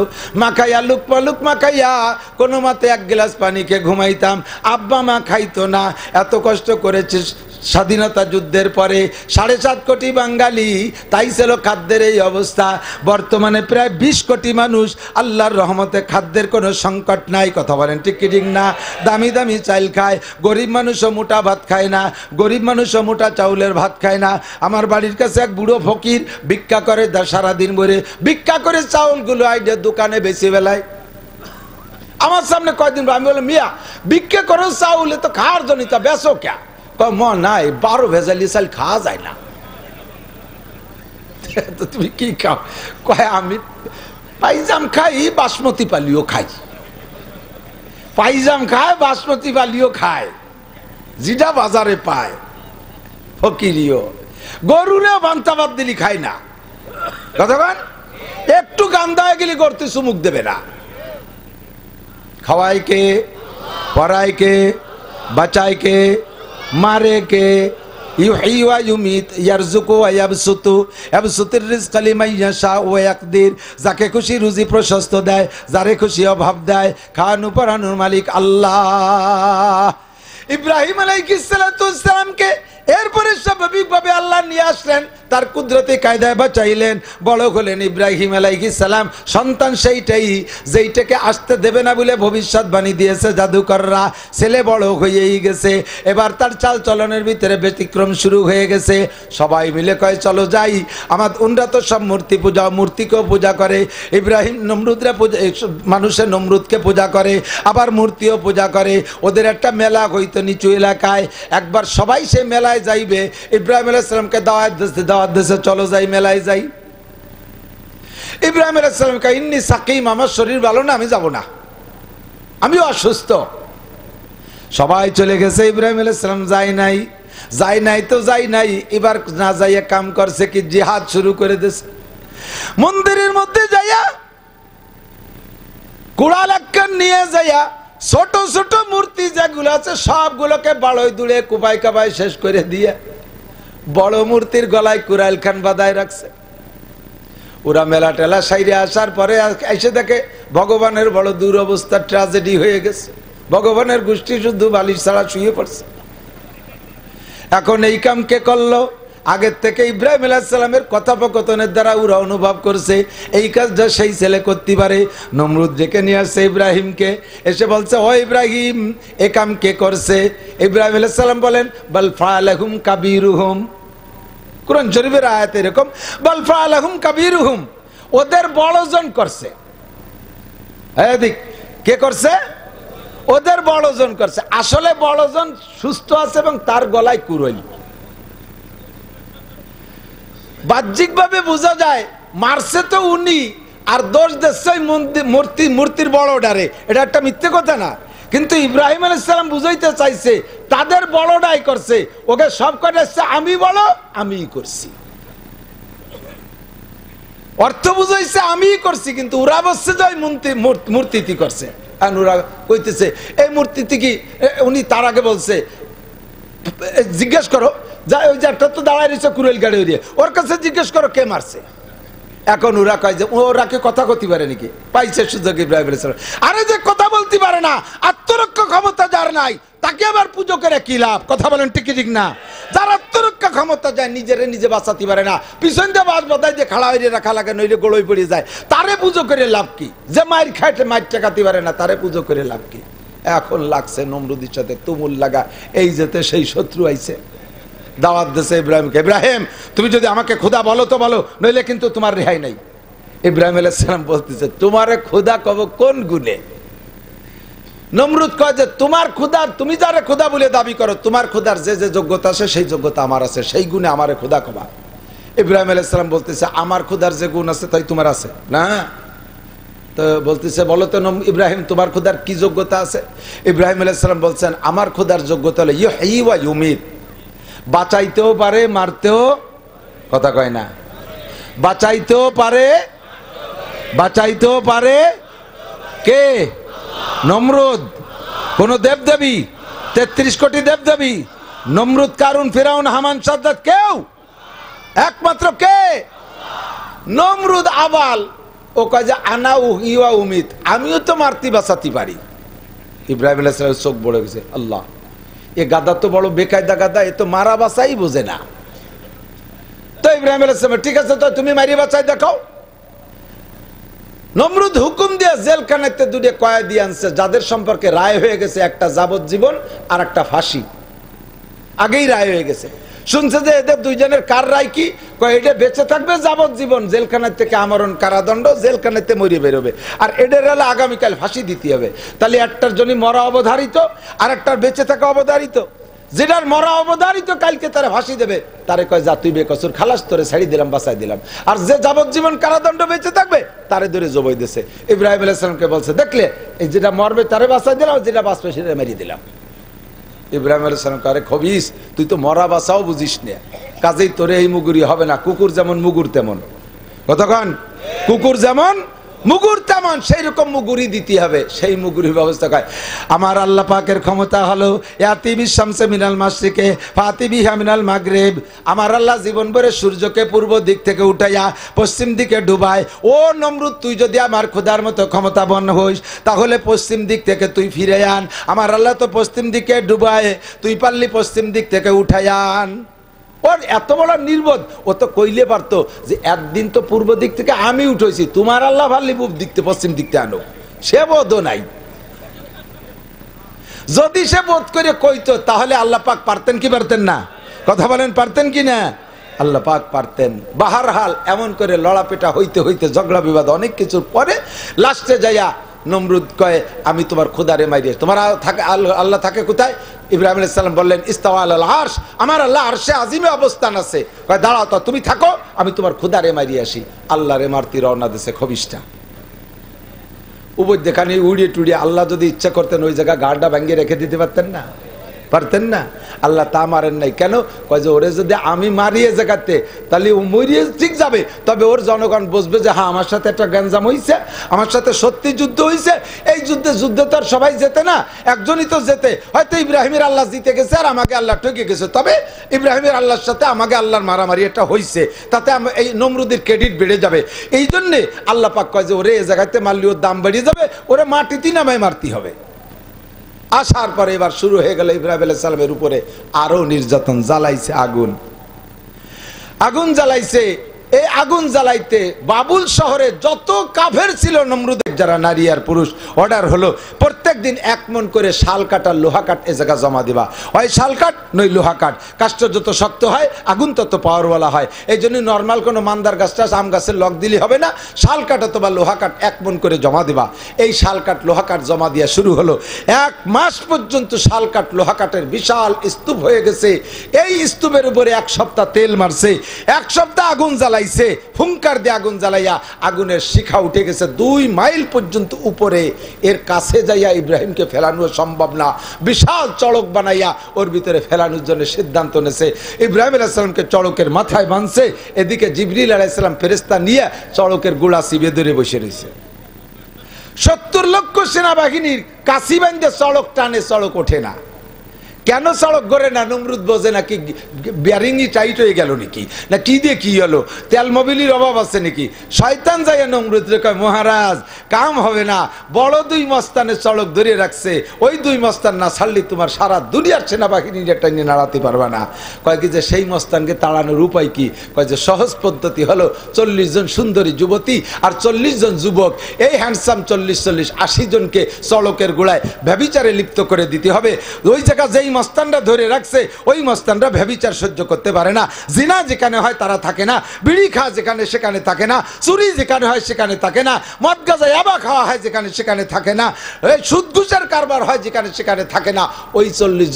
মাখাইয়া লুক পালুক মাখাইয়া কোনো মতে 1 গ্লাস পানি খেয়ে ঘুমাইতাম। আব্বা মা খাইতো না। এত কষ্ট করেছে স্বাধীনতা যুদ্ধের পরে 7.5 কোটি বাঙালি, তাই ছিল খাদ্যের এই অবস্থা। বর্তমানে প্রায় 20 কোটি মানুষ, আল্লাহর রহমতে খাদ্যের কোনো সংকট নাই। কথা বলেন ঠিক কি ঠিক না? দামি দামি চাল খায়, গরিব মানুষও মোটা ভাত খায় না, গরিব মানুষও মোটা চাউলের ভাত খায় না। আমার বাড়ির কাছে এক বুড়ো ফকির ভিক্ষা করে, সারাদিন ভরে ভিক্ষা করে চাউলগুলো আইডে দোকানে বেশি বেলায়। আমার সামনে কয়দিন আমি বললাম, মিয়া ভিক্ষা করো চাউল, তো খাওয়ার জন্য তা বেচো কে? নাই, 12 ভেজালি চাল খাওয়া যায় না। তো তুমি কি খাও? কয় আমি পাইজাম খাই, বাসমতি পালিও খাই। পাইজাম খায়, বাসমতি পালিও খায়, যেটা বাজারে পায়। ফকিরিও গরুরে বান্তাবাদ দিলি খায় না। কতক্ষণ একটু গান্দা হয়ে গেলি করতে চুমুক দেবে না। খাওয়াই কে, পড়াই কে, বাঁচাই কে, মারে কে? ইউহয়ী ওয়া ইউমীত, ইয়ারযুকু ওয়া ইয়াবসুতু, ইয়াবসুতুর রিজকা লিমান ইয়াশাউ ওয়া ইয়াকদির। যাকে খুশি রুজি প্রশস্ত দেয়, যারে খুশি অভাব দেয়। খাওয়ানো পড়ানোর মালিক আল্লাহ। ইব্রাহিম আলাইহিস সালাতু ওয়াস সালামকে এরপরে স্বাভাবিকভাবে আল্লাহ নিয়ে আসলেন, তার কুদরতি কায়দায় বাঁচাইলেন। বড় হলেন ইব্রাহিম আলাইহিস সালাম, সন্তান সেইটাই যেইটাকে আসতে দেবে না বলে ভবিষ্যৎবাণী দিয়েছে জাদুকররা। ছেলে বড় হয়েই গেছে, এবার তার চাল চলনের ভিতরে ব্যতিক্রম শুরু হয়ে গেছে। সবাই মিলে কয় চলো যাই। আমার উনরা তো সব মূর্তি পূজা, মূর্তিকেও পূজা করে। ইব্রাহিম নমরুদরা পূজা, মানুষের নমরুদকে পূজা করে, আবার মূর্তিও পূজা করে। ওদের একটা মেলা হইতো নিচু এলাকায়, একবার সবাই সে মেলায় যাইবে। ইব্রাহিম আলাইহিস সালামকে দাওয়াত দিয়েছে, চলো যাই মেলায় যাই। ইব্রাহিম আলাইহিস সালাম কয় ইন্নী সাকিম, আমার শরীর ভালো না, আমি যাব না, আমি অসুস্থ। সবাই চলে গেছে, ইব্রাহিম আলাইহিস সালাম যায় নাই তো যাই নাই। এবার না যাইয়া কাম করছে কি, জিহাদ শুরু করে দিয়েছে। মন্দিরের মধ্যে যাইয়া কুড়াল একখান নিয়ে যাইয়া ছোট ছোট মূর্তি যেগুলো আছে সবগুলোকে বাড়ই দূরে কুপাই কাবাই শেষ করে দিয়ে বড় মূর্তির গলায় কুড়াল খান বাঁধায় রাখছে। ওরা মেলা টেলা সাইরে আসার পরে এসে দেখে ভগবানের বড় দুরবস্থা, ট্র্যাজেডি হয়ে গেছে। ভগবানের গোষ্ঠী শুধু বালিশ ছাড়া শুয়ে পড়ছে। এখন এই কাম কে করলো? আগের থেকে ইব্রাহিম আলাইহিস সালামের কথোপকথনের দ্বারা ওরা অনুভব করছে এই কাজটা সেই ছেলে করতে পারে। নমরুদ ডেকে নিয়ে আসছে ইব্রাহিমকে, এসে বলছে ও ইব্রাহিম, এ কাম কে করছে? ইব্রাহিম আলাইহিস সালাম বলেন বাল ফাআলাহুম কাবীরুহুম। কুরআন শরীফের আয়াত এরকম, বাল ফাআলাহুম কাবীরুহুম, ওদের বড়জন করছে। এদিক কে করছে? ওদের বড়জন করছে। আসলে বড়জন সুস্থ আছে এবং তার গলায় কুড়াল। বাহ্যিকভাবে বোঝা যায় মারছে তো উনি, আর দোষ দিচ্ছে মূর্তির বড় ডারে। এটা একটা মিথ্যে কথা না, কিন্তু ইব্রাহিম আলাইহিস সালাম বুঝাইতে চাইছে তাদের বড়টাই করছে, ওকে সব করে আমি বড়, আমিই করছি। অর্থ বুঝাইছে আমিই করছি, কিন্তু ওরা বলছে যে মূর্তিটি করছে। আর ওরা কইতেছে এই মূর্তিটি কি? উনি তার আগে বলছে জিজ্ঞেস করো, যা ওই যে একটা তো দাঁড়ায় রয়েছে কুড়েল গাড়ি দিয়ে, ওর কাছে জিজ্ঞেস করো কে মারছে। এখন ওরা কয় যে ওরা কি কথা কইতে পারে নাকি? পাইছে সুযোগ ইব্রাহিম আলাইহিস সালাম। আরে যে কথা বলতে পারে না, আত্মরক্ষা ক্ষমতা যার নাই, তাকে আবার পুজো করে কি লাভ? কথা বলেন ঠিক ঠিক না? যার আত্মরক্ষা ক্ষমতা যায়, নিজেরে নিজে বাঁচাতে পারে না, পিছন দিয়ে বাস বাধাই দিয়ে খাড়া হয়ে রাখা লাগে, নইলে গোড়ই পড়ে যায়, তারে পুজো করে লাভ কি? যে মায়ের খাইতে মায়ের টেকাতে পারে না, তারে পুজো করে লাভ কি? এখন লাগছে নমরুদের সাথে তুমুল লাগা, এই যেতে সেই শত্রু আইছে, দাওয়াত দিয়েছে ইব্রাহিমকে, ইব্রাহিম তুমি যদি আমাকে খোদা বলো তো বলো, নইলে কিন্তু তোমার রেহাই নাই। ইব্রাহিম আলাইহিস সালাম বলতেছে তোমারে খোদা কব কোন গুণে? নমরুদ কয় যে তোমার খোদা, তুমি যারে খোদা বলে দাবি করো, তোমার খোদার যে যে যোগ্যতা আছে সেই যোগ্যতা আমার আছে, সেই গুণে আমারে খোদা কবা। ইব্রাহিম আলাইহিস সালাম বলতেছে আমার খোদার যে গুণ আছে তাই তোমার আছে না? তো বলতেছে বলো তো ইব্রাহিম তোমার খোদার কি যোগ্যতা আছে? ইব্রাহিম আলাইহিস সালাম বলছেন আমার খোদার যোগ্যতা হলো ইউহয়ী ওয়া ইউমীত, বাঁচাইতেও পারে মারতেও, কথা কয় না, বাঁচাইতেও পারে, বাঁচাইতেও পারে কে? নমরুদ। কোন দেবদেবী, 33 কোটি দেবদেবী, নমরুদ, কারুন, ফিরাউন, হামান, সাদ্দাত, কেউ? একমাত্র কে? নমরুদ আবাল। ও কয় যে আনা ইয়া উমিত, আমিও তো মারতে বাঁচাতে পারি। ইব্রাহিম আলাইহিস সালামের চোখ বড় গেছে, আল্লাহ এ গাদা তো বড় বেকায়দা গাদা, এ তো মারা বাঁচাই বোঝে না। তো ইব্রাহিম আলাইহিস সালাম ঠিক আছে, তো তুমি মারি বাঁচাই দেখাও। নমরুদ হুকুম দিয়ে জেলখানাতে দুটো কয়েদি আনছে, যাদের সম্পর্কে রায় হয়ে গেছে, একটা যাবজ্জীবন আর একটা ফাঁসি, আগেই রায় হয়ে গেছে। শুনছে যে এদের দুইজনের কার রায় কি? এটা বেঁচে থাকবে যাবজ্জীবন, জেলখানার থেকে আমরণ কারাদণ্ড, জেলখানাতে মরিয়ে বেরোবে, আর এদের হলে আগামীকাল ফাঁসি দিতে হবে। তাহলে একটার জন্য মরা অবধারিত, আর একটার বেঁচে থাকা অবধারিত। যেটার মরা অবধারিত কালকে তারা ফাঁসি দেবে, তারে কয় যা তুই বেকসুর খালাস, তোরে ছাড়ি দিলাম, বাঁচাই দিলাম। আর যে যাবজ্জীবন কারাদণ্ড বেঁচে থাকবে তারে ধরে জবাই দিয়েছে। ইব্রাহিম আলাইহিস সালামকে বলছে দেখলে এই যেটা মরবে তারে বাঁচাই দিলাম, যেটা বাঁচবে সেটা মেরিয়ে দিলাম। ইব্রাহিম আলাইহিস সালাম কয় খবিস, তুই তো মরা বাঁচাও বুঝিস না, কাজেই তোরে এই মুগুরি হবে না। কুকুর যেমন মুগুর তেমন, কতক্ষণ কুকুর যেমন মুগুর তেমন, সেই রকম মুগুরি দিতে হবে, সেই মুগুরির ব্যবস্থা কয়। আমার আল্লাহ পাকের ক্ষমতা হলো ইয়াতি বিশামসে মিনাল মাশরিকে ফাতি বিহা মিনাল মাগরিব। আমার আল্লাহ জীবন ভরে সূর্যকে পূর্ব দিক থেকে উঠাইয়া পশ্চিম দিকে ডুবায়। ও নমরুদ, তুই যদি আমার খোদার মতো ক্ষমতাবান হইস, তাহলে পশ্চিম দিক থেকে তুই ফিরে আন। আমার আল্লাহ তো পশ্চিম দিকে ডুবায়, তুই পারলি পশ্চিম দিক থেকে উঠাইয়া আন। ওর এত বড় নির্বোধ, ও তো কইলে পারতো যে একদিন তো পূর্ব দিক থেকে আমি উঠেছি, তোমার আল্লাহ ভাল্লি পূর্ব দিক থেকে পশ্চিম দিক থেকে আনো। সে বোধও নাই। যদি সে বোধ করে কইতো তাহলে আল্লাহ পাক পারতেন কি পারতেন না? কথা বলেন, পারতেন কি না? আল্লাহ পাক পারতেন। বাহারহাল এমন করে লড়াপেটা হইতে হইতে ঝগড়া বিবাদ অনেক কিছুর পরে লাস্টে যাইয়া নমরুদ কয় আমি তোমার খোদারে মাইরে, তোমার আল্লাহ থাকে কোথায়? ইব্রাহিম আলাইহিস সালাম বললেন ইস্তাওয়া আলাল আরশ, আমার আল্লাহ আরশে আজিমে অবস্থান আছে। কয় দাঁড়াও তো, তুমি থাকো, আমি তোমার খোদারে মারিয়ে আসি। আল্লাহরে মারতি রওনা দিয়েছে খবিসটা। উবর দেখানি উড়িয়ে টুড়িয়ে, আল্লাহ যদি ইচ্ছা করতেন ওই জায়গা গাড়টা ভাঙিয়ে রেখে দিতে পারতেন না? পারতেন না? আল্লাহ তা মারেন নাই কেন? কয় যে ওরে যদি আমি মারিয়ে জায়গাতে, তাহলে ও মরিয়ে ঠিক যাবে, তবে ওর জনগণ বুঝবে যে হ্যাঁ আমার সাথে একটা গ্যাঞ্জাম হয়েছে, আমার সাথে সত্যি যুদ্ধ হয়েছে। এই যুদ্ধে তো আর সবাই যেতে না, একজনই তো যেতে। হয়তো ইব্রাহিমের আল্লাহ জিতে গেছে আর আমাকে আল্লাহ ঠকে গেছে, তবে ইব্রাহিমের আল্লাহর সাথে আমাকে আল্লাহর মারামারি এটা হয়েছে, তাতে এই নমরুদের ক্রেডিট বেড়ে যাবে। এই জন্যে আল্লাহ পাক কয় যে ওরে এ জায়গাতে মারলে ওর দাম বেড়ে যাবে, ওরে মাটিতে নামায় মারতে হবে। আসার পরে এবার শুরু হয়ে গেল ইব্রাহিম আলাইহিস সালামের উপরে আরো নির্যাতন। জ্বালাইছে আগুন, আগুন জ্বালাইছে। এই আগুন জ্বালাইতে বাবুল শহরে যত কাফের ছিল নমরুদের, যারা নারী আর পুরুষ, অর্ডার হলো প্রত্যেক দিন 1 মণ করে শাল কাঠ আর লোহা কাঠ এ জায়গা জমা দিবা। হয় শাল কাঠ নই লোহা কাঠ, কাঠটা যত শক্ত হয় আগুন তত পাওয়ারওয়ালা হয়। এই জন্য নর্মাল কোনো মান্দার গাছটা আম গাছের লগ দিলে হবে না, শাল কাঠ অথবা লোহা কাঠ 1 মণ করে জমা দিবা। এই শাল কাঠ লোহা কাঠ জমা দিয়া শুরু হলো। 1 মাস পর্যন্ত শাল কাঠ লোহা কাঠের বিশাল স্তূপ হয়ে গেছে। এই স্তূপের উপরে 1 সপ্তাহ তেল মারছে, 1 সপ্তাহ আগুন জ্বালাইছে, হুঙ্কার দিয়ে আগুন জ্বালাইয়া আগুনের শিখা উঠে গেছে 2 মাইল পর্যন্ত উপরে। এর কাছে যাইয়া ইব্রাহিমকে ফেলানো সম্ভব না, বিশাল চড়ক বানাইয়া ওর ভিতরে ফেলানোর জন্য সিদ্ধান্ত নেছে। ইব্রাহিম আলাইহিস সালামকে চড়কের মাথায় বাঁধছে, এদিকে জিবরিল আলাইহিস সালাম ফেরেশতা নিয়ে চড়কের গোড়া চিবিয়ে ধরে বসে রয়েছে। 70 লক্ষ সেনাবাহিনীর কাছি বাঁধে চড়ক টানে, চড়ক ওঠে না। কেন সড়ক গড়ে না? নমরুদ বোঝে নাকি ব্যারিংই টাইট হয়ে গেল নাকি, না কি দিয়ে কি হলো, তেল মোবিলির অভাব আছে নাকি? শয়তান যায় নমরুদ রে কয়, মহারাজ কাম হবে না, বড় দুই মস্তানের সড়ক ধরিয়ে রাখছে, ওই দুই মস্তান না ছাড়লে তোমার সারা দুনিয়ার সেনাবাহিনীর একটা নিয়ে নাড়াতে পারবে না। কয় কি যে সেই মস্তানকে তাড়ানোর উপায় কি? কয় যে সহজ পদ্ধতি হলো 40 জন সুন্দরী যুবতী আর 40 জন যুবক, এই হ্যান্ডসাম 40-40 80 জনকে সড়কের গোড়ায় ব্যভিচারে লিপ্ত করে দিতে হবে। ওই জায়গা যেই মস্তানরা ধরে রাখছে ওই মস্তানরা ব্যভিচার সহ্য করতে পারে না, জিনা যেখানে হয় তারা থাকে না, বিড়ি খাওয়া যেখানে সেখানে থাকে না, চুরি যেখানে হয় সেখানে থাকে না, মদ গাঁজা ইয়াবা খাওয়া হয় যেখানে সেখানে থাকে না, সুদ ঘুষের কারবার হয় যেখানে সেখানে থাকে না। ওই 40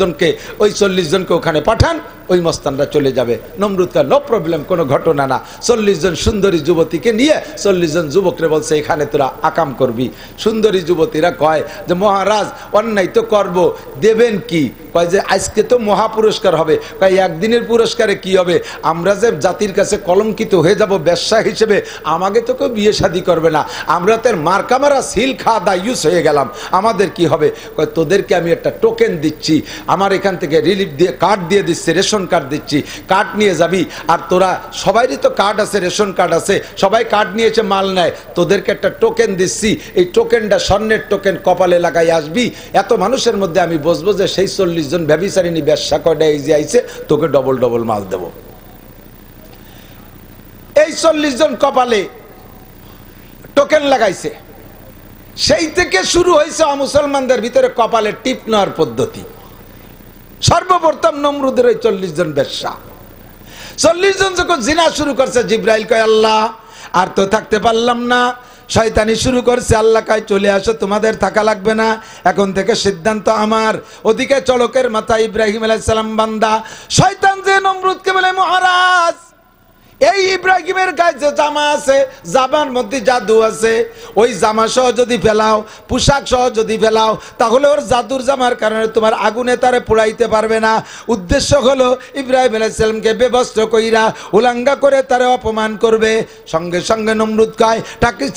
জনকে ওখানে পাঠান, ওই মস্তানরা চলে যাবে। নমরুদ কা নো প্রবলেম, কোনো ঘটনা না। 40 জন সুন্দরী যুবতীকে নিয়ে 40 জন যুবকরে বলছে এখানে তোরা আকাম করবি। সুন্দরী যুবতীরা কয় যে মহারাজ অন্যায় তো করব, দেবেন কি? কয় যে আজকে তো মহা পুরস্কার হবে। কয় একদিনের পুরস্কারে কি হবে? আমরা যে জাতির কাছে কলঙ্কিত হয়ে যাব ব্যবসা হিসেবে, আমাকে তো কেউ বিয়ে শাদী করবে না, আমরা তো মার্কামারা সিল খাওয়া দায়ুস হয়ে গেলাম, আমাদের কি হবে? কয় তোদেরকে আমি একটা টোকেন দিচ্ছি, আমার এখান থেকে রিলিফ দিয়ে কার্ড দিয়ে দিচ্ছি, রেশন কার্ড দিচ্ছি, কার্ড নিয়ে যাবি। আর তোরা সবাইরই তো কার্ড আছে, রেশন কার্ড আছে, সবাই কার্ড নিয়েছে, মাল নেয়, তোদেরকে একটা টোকেন দিচ্ছি, এই টোকেনটা স্বর্ণের টোকেন, কপালে লাগাই আসবি। এত মানুষের মধ্যে আমি বসবো যে সেই 40 জন ব্যভিচারিণী ব্যবসা করে এই যে আইছে, তোকে ডবল ডবল মাল দেব। এই 40 জন কপালে টোকেন লাগাইছে, সেই থেকে শুরু হয়েছে মুসলমানদের ভিতরে কপালে টিপ নেওয়ার পদ্ধতি। সর্বপ্রথম নমরুদের ওই 40 জন ব্যবসা, 40 জন যখন জিনা শুরু করছে, জিব্রাইল কয় আল্লাহ আর তো থাকতে পারলাম না, শয়তানি শুরু করছে। আল্লাহ কয় চলে আসো, তোমাদের থাকা লাগবে না, এখন থেকে সিদ্ধান্ত আমার। ওদিকে চড়কের মাথায় ইব্রাহিম আলাইহিস সালাম বান্দা। শয়তান যে নমরুদকে বলে মহারাজ এই ইব্রাহিমের গায়ে যে জামা আছে, জামার মধ্যে জাদু আছে, ওই জামা সহ যদি ফেলাও, পোশাক সহ যদি ফেলাও, তাহলে ওর জাদুর জামার কারণে তোমার আগুনে তারে পোড়াইতে পারবে না। উদ্দেশ্য হলো ইব্রাহিম আলাইহিস সালামকে বেবস্ত্র কইরা উলাঙ্গা করে তারে অপমান করবে। সঙ্গে সঙ্গে নমরুদ কয়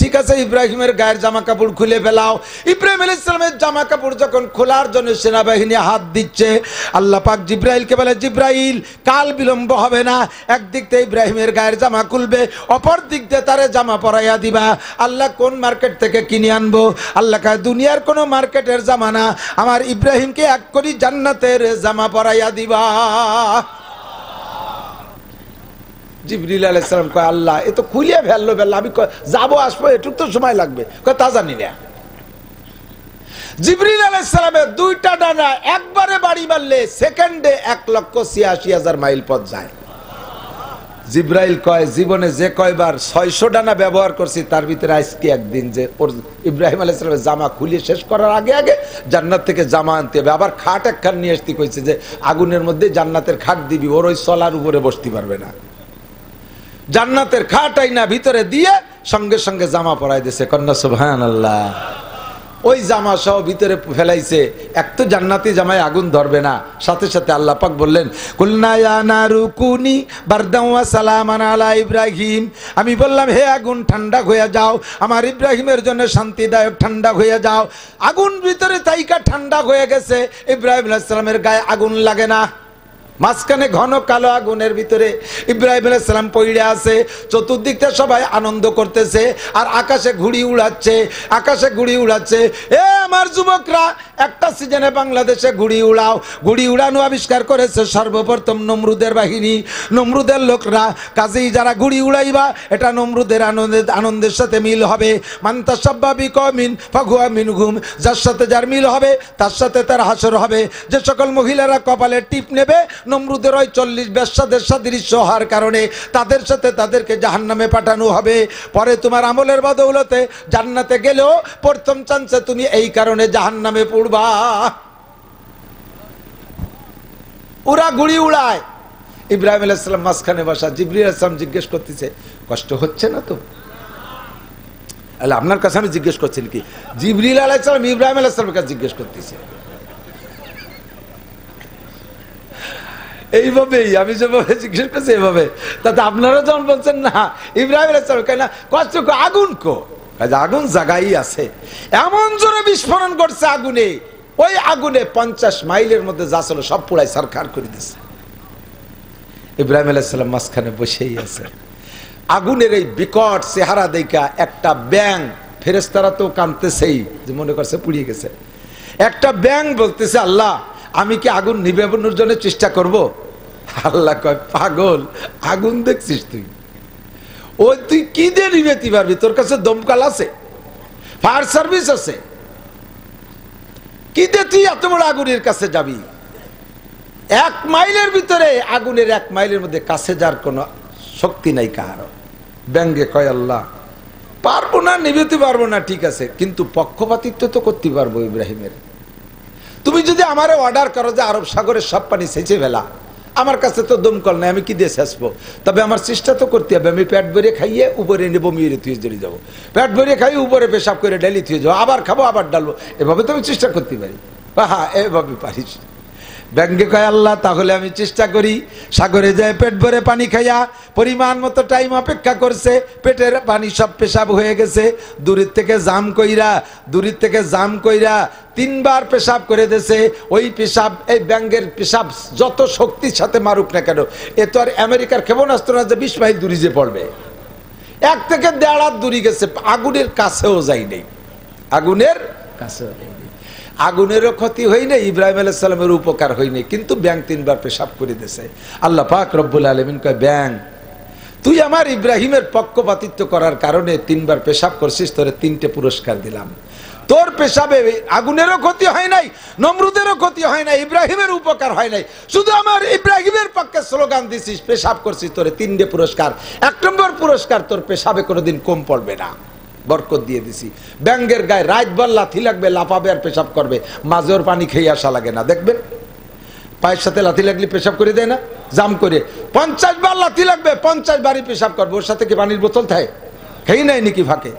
ঠিক আছে, ইব্রাহিমের গায়ের জামা কাপড় খুলে ফেলাও। ইব্রাহিম আলাইহিস সালামের জামা কাপড় যখন খোলার জন্য সেনাবাহিনী হাত দিচ্ছে, আল্লাহ পাক জিব্রাইলকে বলে জিব্রাইল কাল বিলম্ব হবে না, একদিক থেকে ইব্রাহিমের গায়ের জামা খুলবে, অপর দিক দিয়ে তারে জামা পরাইয়া দিবা। আল্লাহ কোন মার্কেট থেকে কিনে আনবো? আল্লাহ কয় দুনিয়ার কোন মার্কেটের জামা না, আমার ইব্রাহিমকে এক কোটি জান্নাতের জামা পরাইয়া দিবা। জিবরিল আলাইহিস সালাম কয় আল্লাহ এ তো খুলিয়া ফেললো, আমি যাবো আসবো, এটুক তো সময় লাগবে। কয় তা জানি না। জিবরিল আলাইহিস সালামের 2টা ডানা একবারে বাড়ি মারলে সেকেন্ডে 1,86,000 মাইল পথ যায়। জিব্রাইল কয় জীবনে যে কয়বার 600 ডানা ব্যবহার করছি, তার ভিতরে আজকে একদিন যে ওর ইব্রাহিম আলাইহিস সালামের জামা খুলিয়ে শেষ করার আগে আগে জান্নাত থেকে জামা আনতে হবে। আবার খাট একখান নিয়ে আসতে কইছে যে আগুনের মধ্যে জান্নাতের খাট দিবি, ওর ওই চলার উপরে বসতে পারবে না। জান্নাতের খাট আইনা ভিতরে দিয়ে সঙ্গে সঙ্গে জামা পরাই দিয়েছে। কন্যা সুবহানাল্লাহ। ওই জামা সহ ভিতরে ফেলাইছে। এক তো জান্নাতি জামায় আগুন ধরবে না, সাথে সাথে আল্লাহ পাক বললেন কুলনা ইয়া নারু কুনি বারদাও ওয়া সালামান আলা ইব্রাহিম। আমি বললাম হে আগুন ঠান্ডা হয়ে যাও, আমার ইব্রাহিমের জন্য শান্তিদায়ক ঠান্ডা হয়ে যাও। আগুন ভিতরে তাইকা ঠান্ডা হয়ে গেছে, ইব্রাহিম আলাইহিস সালামের গায়ে আগুন লাগে না। মাঝখানে ঘন কালো আগুনের ভিতরে ইব্রাহিম আলাইহিস সালাম পড়ে আছে। চতুর্দিকটা সবাই আনন্দ করতেছে আর আকাশে ঘুড়ি উড়াচ্ছে, আকাশে ঘুড়ি উড়াচ্ছে। এ আমার যুবকরা, একটা সিজনে বাংলাদেশে ঘুড়ি উড়াও। ঘুড়ি উড়ানো আবিষ্কার করেছে সর্বপ্রথম নমরুদের বাহিনী, নমরুদের লোকরা। কাজেই যারা ঘুড়ি উড়াইবা এটা নমরুদের আনন্দের সাথে মিল হবে। মান তাসাব্বা বিকওমিন ফাহুয়া মিনহুম। যার সাথে যার মিল হবে তার সাথে তার হাসর হবে। যে সকল মহিলারা কপালে টিপ নেবে নমরুদের ওই 40 বেশ্যাদের সাদৃশ্য হওয়ার কারণে তাদের সাথে তাদেরকে জাহান্নামে পাঠানো হবে। পরে তোমার আমলের বদৌলতে জান্নাতে গেলেও প্রথম চান্সে তুমি এই কারণে জাহান্নামে পড়বা। ওরা ঘুড়ি উড়ায়, ইব্রাহিম আলাইহিস সালাম মাঝখানে বসা। জিবরিল আলাইহিস সালাম জিজ্ঞেস করতেছে কষ্ট হচ্ছে না তো? আল্লাহ আপনার কাছে আমি জিজ্ঞেস করছি কি? জিবরিল আলাইহিস সালাম ইব্রাহিম আলাইহিস সালামের কাছে জিজ্ঞেস করতেছে। এইভাবেই আমি যেভাবে জিজ্ঞেস করছি এইভাবে, তাতে আপনারা যখন বলছেন না ইব্রাহিম আলাইহিস সালাম কেন কষ্ট, আগুন কো আগুন জায়গায় আছে, এমন জোরে বিস্ফোরণ করছে আগুনে ওই আগুনে 50 মাইলের মধ্যে যা ছিল সব পুরাই সরকার করে দিয়েছে। ইব্রাহিম আলাইহিস সালাম মাঝখানে বসেই আছে। আগুনের এই বিকট চেহারা দেখা একটা ব্যাঙ, ফেরেশতারা তো কাঁদতেছেই যে মনে করছে পুড়িয়ে গেছে, একটা ব্যাঙ বলতেছে আল্লাহ আমি কি আগুন নিভানোর জন্য চেষ্টা করব? আল্লাহ কয় পাগল, আগুন দেখছিস তুই, ওই তুই কি দিয়ে নিভাতে পারবি? তোর কাছে দমকল আছে, ফায়ার সার্ভিস আছে, কি দিয়ে তুই এত বড় আগুনের কাছে যাবি? 1 মাইলের ভিতরে আগুনের 1 মাইলের মধ্যে কাছে যার কোনো শক্তি নাই কারো। ব্যঙ্গে কয় আল্লাহ পারবো না, নিভাতে পারবো না, ঠিক আছে, কিন্তু পক্ষপাতিত্ব তো করতে পারবো ইব্রাহিমের। তুমি যদি আমারে অর্ডার করো যে আরব সাগরের সব পানি সেচে ফেলা, আমার কাছে তো দমকল নাই, আমি কি দিয়ে শেষবো? তবে আমার চেষ্টা তো করতে হবে। আমি পেট ভরে খাইয়ে উপরে নেবো, মিয়ে থুয়ে জড়িয়ে যাবো, পেট ভরে খাইয়ে উপরে পেশাব করে ডালি থুয়ে যাবো, আবার খাবো আবার ডালবো, এভাবে তো আমি চেষ্টা করতে পারি। হ্যাঁ এভাবে পারিস। ব্যাঙ্গে কয় আল্লাহ তাহলে আমি চেষ্টা করি। সাগরে যায় পেট ভরে পানি খাইয়া, পরিমাণ মতো টাইম অপেক্ষা করছে, পেটের পানি সব পেশাব হয়ে গেছে। দূরের থেকে জাম কইরা 3 বার পেশাব করে দিয়েছে। ওই পেশাব, এই ব্যাঙ্গের পেশাব যত শক্তির সাথে মারুক না কেন, এ তো আর আমেরিকার ক্ষেপণাস্ত্র না যে 20 মাইল দূরে যে পড়বে। 1 থেকে 1.5 হাত দূরে গেছে, আগুনের কাছেও যাই নেই, আগুনের কাছেও নেই। আগুনেরও ক্ষতি হয় নাই, ইব্রাহিম আলাইহিস সালামের উপকার হয় নাই, কিন্তু ব্যাং 3 বার পেশাব করে দিয়েছে। আল্লাহ পাক রব্বুল আলামিন কয় ব্যাং তুই আমার ইব্রাহিমের পক্ষপাতিত্ব করার কারণে 3 বার পেশাব করছিস, তোরে 3টে পুরস্কার দিলাম। তোর পেশাবে আগুনেরও ক্ষতি হয় নাই, নমরুদেরও ক্ষতি হয় নাই, ইব্রাহিমের উপকার হয় নাই, শুধু আমার ইব্রাহিমের পক্ষে স্লোগান দিছিস, পেশাব করছিস, তোরে 3টে পুরস্কার। 1 নম্বর পুরস্কার, তোর পেশাবে কোনোদিন কম পড়বে না, বরকত দিয়ে দিছি। ব্যাঙ্গের গায়ে রাতভর লাথি লাগবে, লাফাবে আর পেশাব করবে, মাঝের পানি খেয়ে আসা লাগে না। দেখবেন পায়ের সাথে লাথি লাগলে পেশাব করে দেয় না, জাম করে। 50 বার লাথি লাগবে, 50 বারই পেশাব করবে। ওর সাথে কি পানির বোতল থাকে? খেয়ে নেয় নাকি ফাঁকে?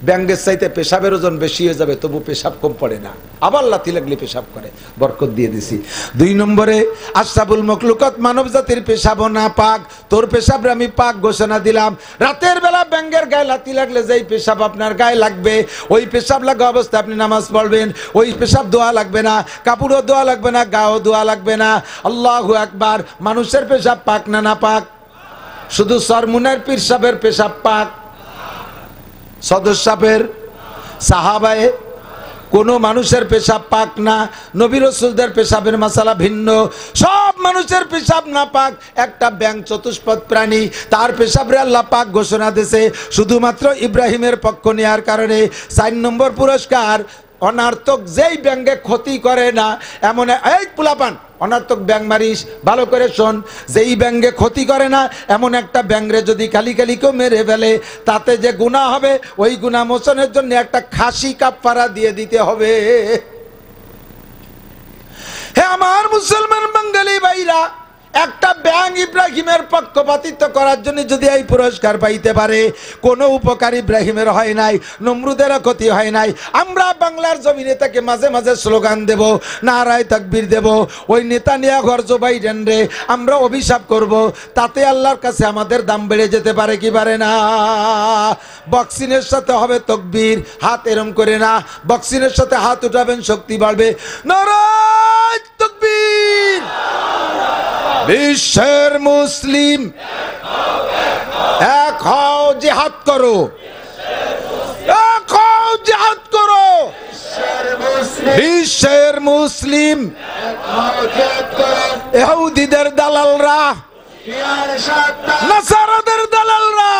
ব্যাঙ্গের চাইতে পেশাবের ওজন বেশি হয়ে যাবে, তবু পেশাব কম পড়ে না, আবার লাথি লাগলে পেশাব করে, বরকত দিয়ে দিছি। 2 নম্বরে আশরাফুল মখলুকাত, মানব জাতির পেশাবও না পাক, তোর পেশাব আমি পাক ঘোষণা দিলাম। রাতের বেলা ব্যাঙ্গের গায়ে লাথি লাগলে যেই পেশাব আপনার গায়ে লাগবে, ওই পেশাব লাগা অবস্থায় আপনি নামাজ পড়বেন, ওই পেশাব দোয়া লাগবে না, কাপড়ও দোয়া লাগবে না, গাও দোয়া লাগবে না। আল্লাহু আকবার। মানুষের পেশাব পাক না না পাক? শুধু সরমুনের পীর সাহেবের পেশাব পাক, সদস্যের সাহাবায়ে কোন মানুষের পেশাব পাক না। নবী রাসূলদের পেশাবের মাসালা ভিন্ন, সব মানুষের পেশাব না পাক। একটা ব্যাং চতুষ্পদ প্রাণী, তার পেশাবরে আল্লাহ পাক ঘোষণা দিয়েছে শুধুমাত্র ইব্রাহিমের পক্ষ নেওয়ার কারণে। 4 নম্বর পুরস্কার, অনার্থক যেই ব্যাঙ্গে ক্ষতি করে না এমন, এই পোলাপান অনার্থক ব্যাং মারিস, ভালো করে শোন, যেই ব্যাঙ্গে ক্ষতি করে না এমন একটা ব্যাংরে যদি খালি খালি কেউ মেরে ফেলে, তাতে যে গুনাহ হবে, ওই গুনাহ মোচনের জন্য একটা খাসি কাফারা দিয়ে দিতে হবে। হে আমার মুসলমান বাঙালি ভাইরা, একটা ব্যাং ইব্রাহিমের পক্ষপাতিত্ব করার জন্য যদি এই পুরস্কার পাইতে পারে, কোনো উপকার ইব্রাহিমের হয় নাই, নমরুদেরও ক্ষতি হয় নাই। আমরা বাংলার জমিনে থেকে মাঝে মাঝে স্লোগান দেব, নারায়ে তাকবীর দেব, ওই নেতানিয়াহু আর জো বাইডেন রে আমরা অভিশাপ করব, তাতে আল্লাহর কাছে আমাদের দাম বেড়ে যেতে পারে কি পারে না? বক্সিনের সাথে হবে তকবীর, হাত এরম করে না, বক্সিনের সাথে হাত উঠাবেন, শক্তি বাড়বে। নারায়ে তাকবীর। বিশ্বের মুসলিম এক হও, জিহাদ করো, এক হও, জিহাদ করো। বিশ্বের মুসলিম ইহুদিদের দালালরা, নাসারাদের দালালরা,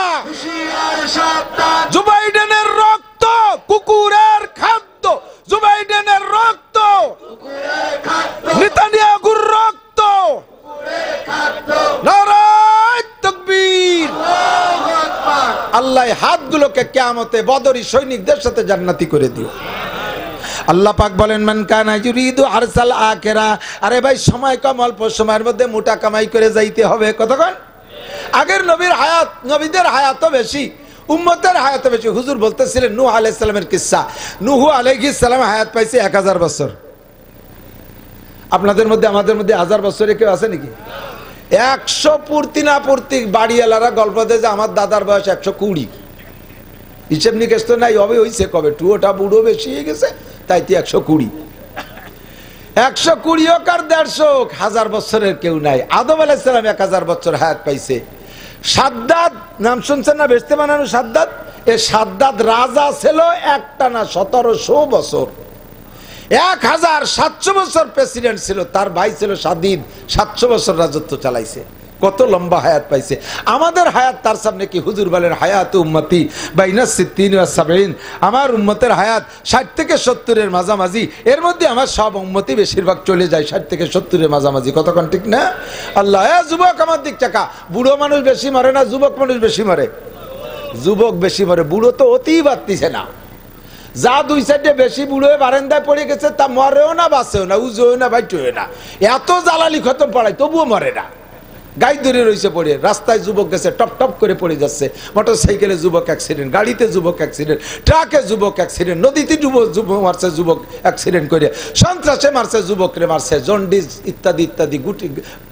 জো বাইডেনের রক্ত কুকুরের খাদ্য, জো বাইডেনের রক্ত নেতানিয়াহুর রক্ত। নারায়ে তাকবীর। আল্লাহ হাতগুলোকে কিয়ামতে বদরি সৈনিকদের সাথে জান্নাতি করে দিও। আল্লাহ পাক বলেন মান কানা ইউরিদু আরসাল আখিরা। আরে ভাই সময় কম, অল্প সময়ের মধ্যে মোটা কামাই করে যাইতে হবে। কতক্ষণ? আগের নবীর হায়াত, নবীদের হায়াতও বেশি, উম্মতের হায়াতও বেশি। হুজুর বলতেছিলেন নূহ আলাইহিস সালামের কিসসা। নূহ আলাইহিস সালাম হায়াত পাইছে 1000 বছর। আপনাদের মধ্যে আমাদের মধ্যে 1000 বছরে কেউ আছে নাকি? 100 পূর্তি না পূর্তি বাড়িওয়ালারা গল্প দেয় যে আমার দাদার বয়স 120। হিসেব নিকেশ তো নাই, হবে হইছে কবে, টুয়োটা বুড়ো বেশি হয়ে গেছে, তাই তো 120। 120 হোক আর 150 হোক, 1000 বছরের কেউ নাই। আদম আলাইহিস সালাম 1000 বছর হায়াত পাইছে। সাদ্দাত নাম শুনছেন না? বেহেশতে বানানো সাদ্দাত। এই সাদ্দাত রাজা ছিল একটানা 1700 বছর, 1700 বছর প্রেসিডেন্ট ছিল। তার ভাই ছিল সাদিদ, 700 বছর রাজত্ব চালাইছে। কত লম্বা হায়াত পাইছে। আমাদের হায়াত তার সামনে কি? হুজুর বলেন হায়াত উম্মতি বাইনা 60 ওয়া 70, আমার উম্মতের হায়াত 60 থেকে 70-এর মাঝামাঝি। এর মধ্যে আমার সব উম্মতি বেশিরভাগ চলে যায় 60 থেকে 70-এর মাঝামাঝি। কতক্ষণ ঠিক না? আল্লাহ যুবক আমার দিক চাকা, বুড়ো মানুষ বেশি মরে না যুবক মানুষ বেশি মরে? যুবক বেশি মরে, বুড়ো তো অতি বাড়তিছে না। যা 2 সাইডে বেশি বুড়ো হয়ে বারান্দায় পড়ে গেছে তা মরেও না, বাঁচেও না, উজোও না, বাইটেও না। এত জ্বালালি খতম পড়ায় তবুও মরে না, গাই ধরে রয়েছে পড়ে। রাস্তায় যুবক গেছে টপ টপ করে পড়ে যাচ্ছে, মোটর সাইকেলে যুবক অ্যাক্সিডেন্ট, গাড়িতে যুবক অ্যাক্সিডেন্ট, ট্রাকে যুবক অ্যাক্সিডেন্ট, নদীতে যুবক মারছে যুবক অ্যাক্সিডেন্ট করে, সন্ত্রাসে মারছে যুবকরে মারছে, জন্ডিস ইত্যাদি ইত্যাদি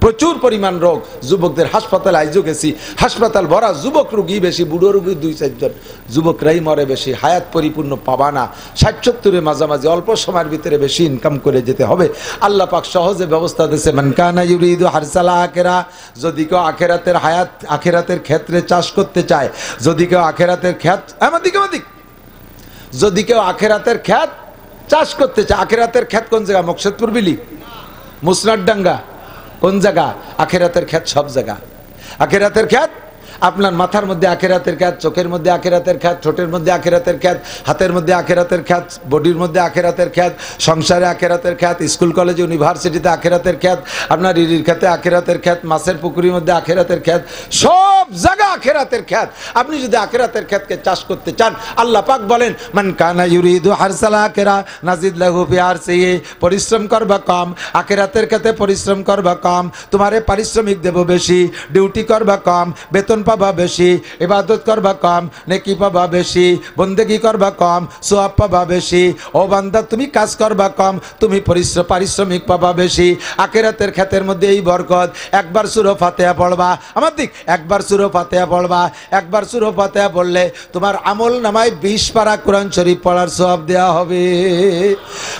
প্রচুর পরিমাণ রোগ যুবকদের। হাসপাতালে আইজো গেছি, হাসপাতাল ভরা যুবক রোগী বেশি, বুড়ো রোগী 2-4 জন, যুবকরাই মরে বেশি। হায়াত পরিপূর্ণ পাবা না। 60-70-এর মাঝামাঝি অল্প সময়ের ভিতরে বেশি ইনকাম করে যেতে হবে। আল্লাহ পাক সহজে ব্যবস্থা দিয়েছে। মান কানা ইউরিদু হারসাল আখিরা, যদি কেউ আখিরাতের হায়াত, আখিরাতের ক্ষেত্রে চাষ করতে চায়, যদি কেউ আখিরাতের ক্ষেত যদি কেউ আখিরাতের ক্ষেত চাষ করতে চায়। আখিরাতের ক্ষেত কোন জায়গা? মকসদপুর বিলি, মুসনাদডাঙ্গা, কোন জায়গা? আখিরাতের ক্ষেত সব জায়গা। আখিরাতের ক্ষেত আপনার মাথার মধ্যে আখিরাতের খ্যাত, চোখের মধ্যে আখিরাতের খ্যাত, ঠোঁটের মধ্যে আখিরাতের খ্যাত, হাতের মধ্যে আখিরাতের খ্যাত, বডির মধ্যে আখিরাতের খ্যাত, সংসারে আখিরাতের খ্যাত, স্কুল কলেজ ইউনিভার্সিটিতে আখিরাতের খ্যাত, আপনার ইরির খেতে আখিরাতের খ্যাত, মাছের পুকুরির মধ্যে আখিরাতের খ্যাত, সব জায়গা আখিরাতের খ্যাত। আপনি যদি আখিরাতের খ্যাতকে চাষ করতে চান, আল্লাহ পাক বলেন মান কানা ইউরিদু হারসাল আখিরা নাজিদ লাহু ফি হারসিহি, পরিশ্রম করবা কম, আখিরাতের ক্ষেতে পরিশ্রম করবা কম, তোমারে পারিশ্রমিক দেব বেশি, ডিউটি করবা কম, বেতন পাবা বেশি, ইবাদত করবা কম, নেকি পাবা বেশি, বন্দেগি করবা কম, সওয়াব পাবা বেশি। ও বান্দা তুমি কাজ করবা কম, তুমি পারিশ্রমিক পাবা বেশি। আখিরাতের ক্ষেতের মধ্যে এই বরকত। একবার সূরা ফাতিহা পড়বা, আমার দিক একবার সূরা ফাতিহা পড়বা, একবার সূরা ফাতিহা পড়লে তোমার আমল নামায় 20 পারা কোরআন শরীফ পড়ার সওয়াব দেওয়া হবে।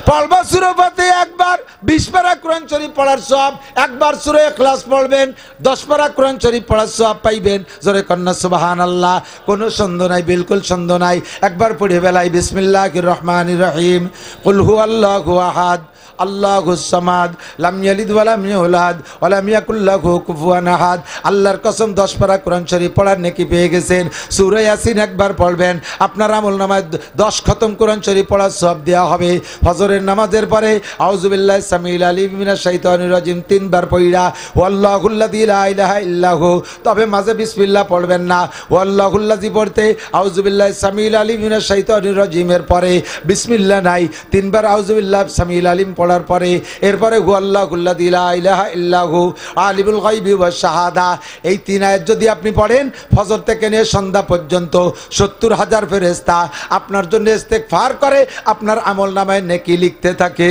পড়বা সূরা ফাতিহা একবার, 20 পারা কোরআন শরীফ পড়ার সওয়াব। একবার সূরা ইখলাস পড়বেন, 10 পারা কোরআন শরীফ পড়ার সওয়াব পাইবেন। জোরে কন্না সুবহানাল্লাহ। কোনো সন্দেহ নাই, বিলকুল সন্দেহ নাই। একবার পড়ে বেলাই বিসমিল্লাহির রহমানির রহিম, কুল হুয়াল্লাহু আহাদ আল্লাহুস সামাদ লাম ইয়ালিদ ওয়া লাম ইউলাদ ওয়া লাম ইয়াকুল লাহু কুফুয়ান আহাদ। আল্লাহর কসম 10 পারা কোরআন শরীফ পড়ার নেকি পেয়ে গেছেন। সূরা ইয়াসিন একবার পড়বেন, আপনার আমলনামায় 10 খতম কোরআন শরীফ পড়ার সওয়াব দেওয়া হবে। ফজরের নামাজের পরে আউযু বিল্লাহি সামিউল আলিম মিনাশ শাইতানির রাজিম 3 বার পড়া ওয়াল্লাহুল্লাযী লা ইলাহা ইল্লাহু, তবে মাঝে বিসমিল্লাহ পড়বেন না। ওয়াল্লাহুল্লাযী পড়তে আউযু বিল্লাহি সামিউল আলিম মিনাশ শাইতানির রাজিমের পরে বিসমিল্লাহ নাই, 3 বার আউযু বিল্লাহি সামিউল আলিম পড়ার পরে এরপরে হুয়াল্লাহুল্লাযী লা ইলাহা ইল্লাহু আলিমুল গায়বি ওয়াশ শাহাদা। এই 3 আয়াত যদি আপনি পড়েন ফজর থেকে নিয়ে সন্ধ্যা পর্যন্ত 70,000 ফেরেশতা আপনার জন্য ইস্তেগফার করে, আপনার আমলনামায় নেকি লিখতে থাকে।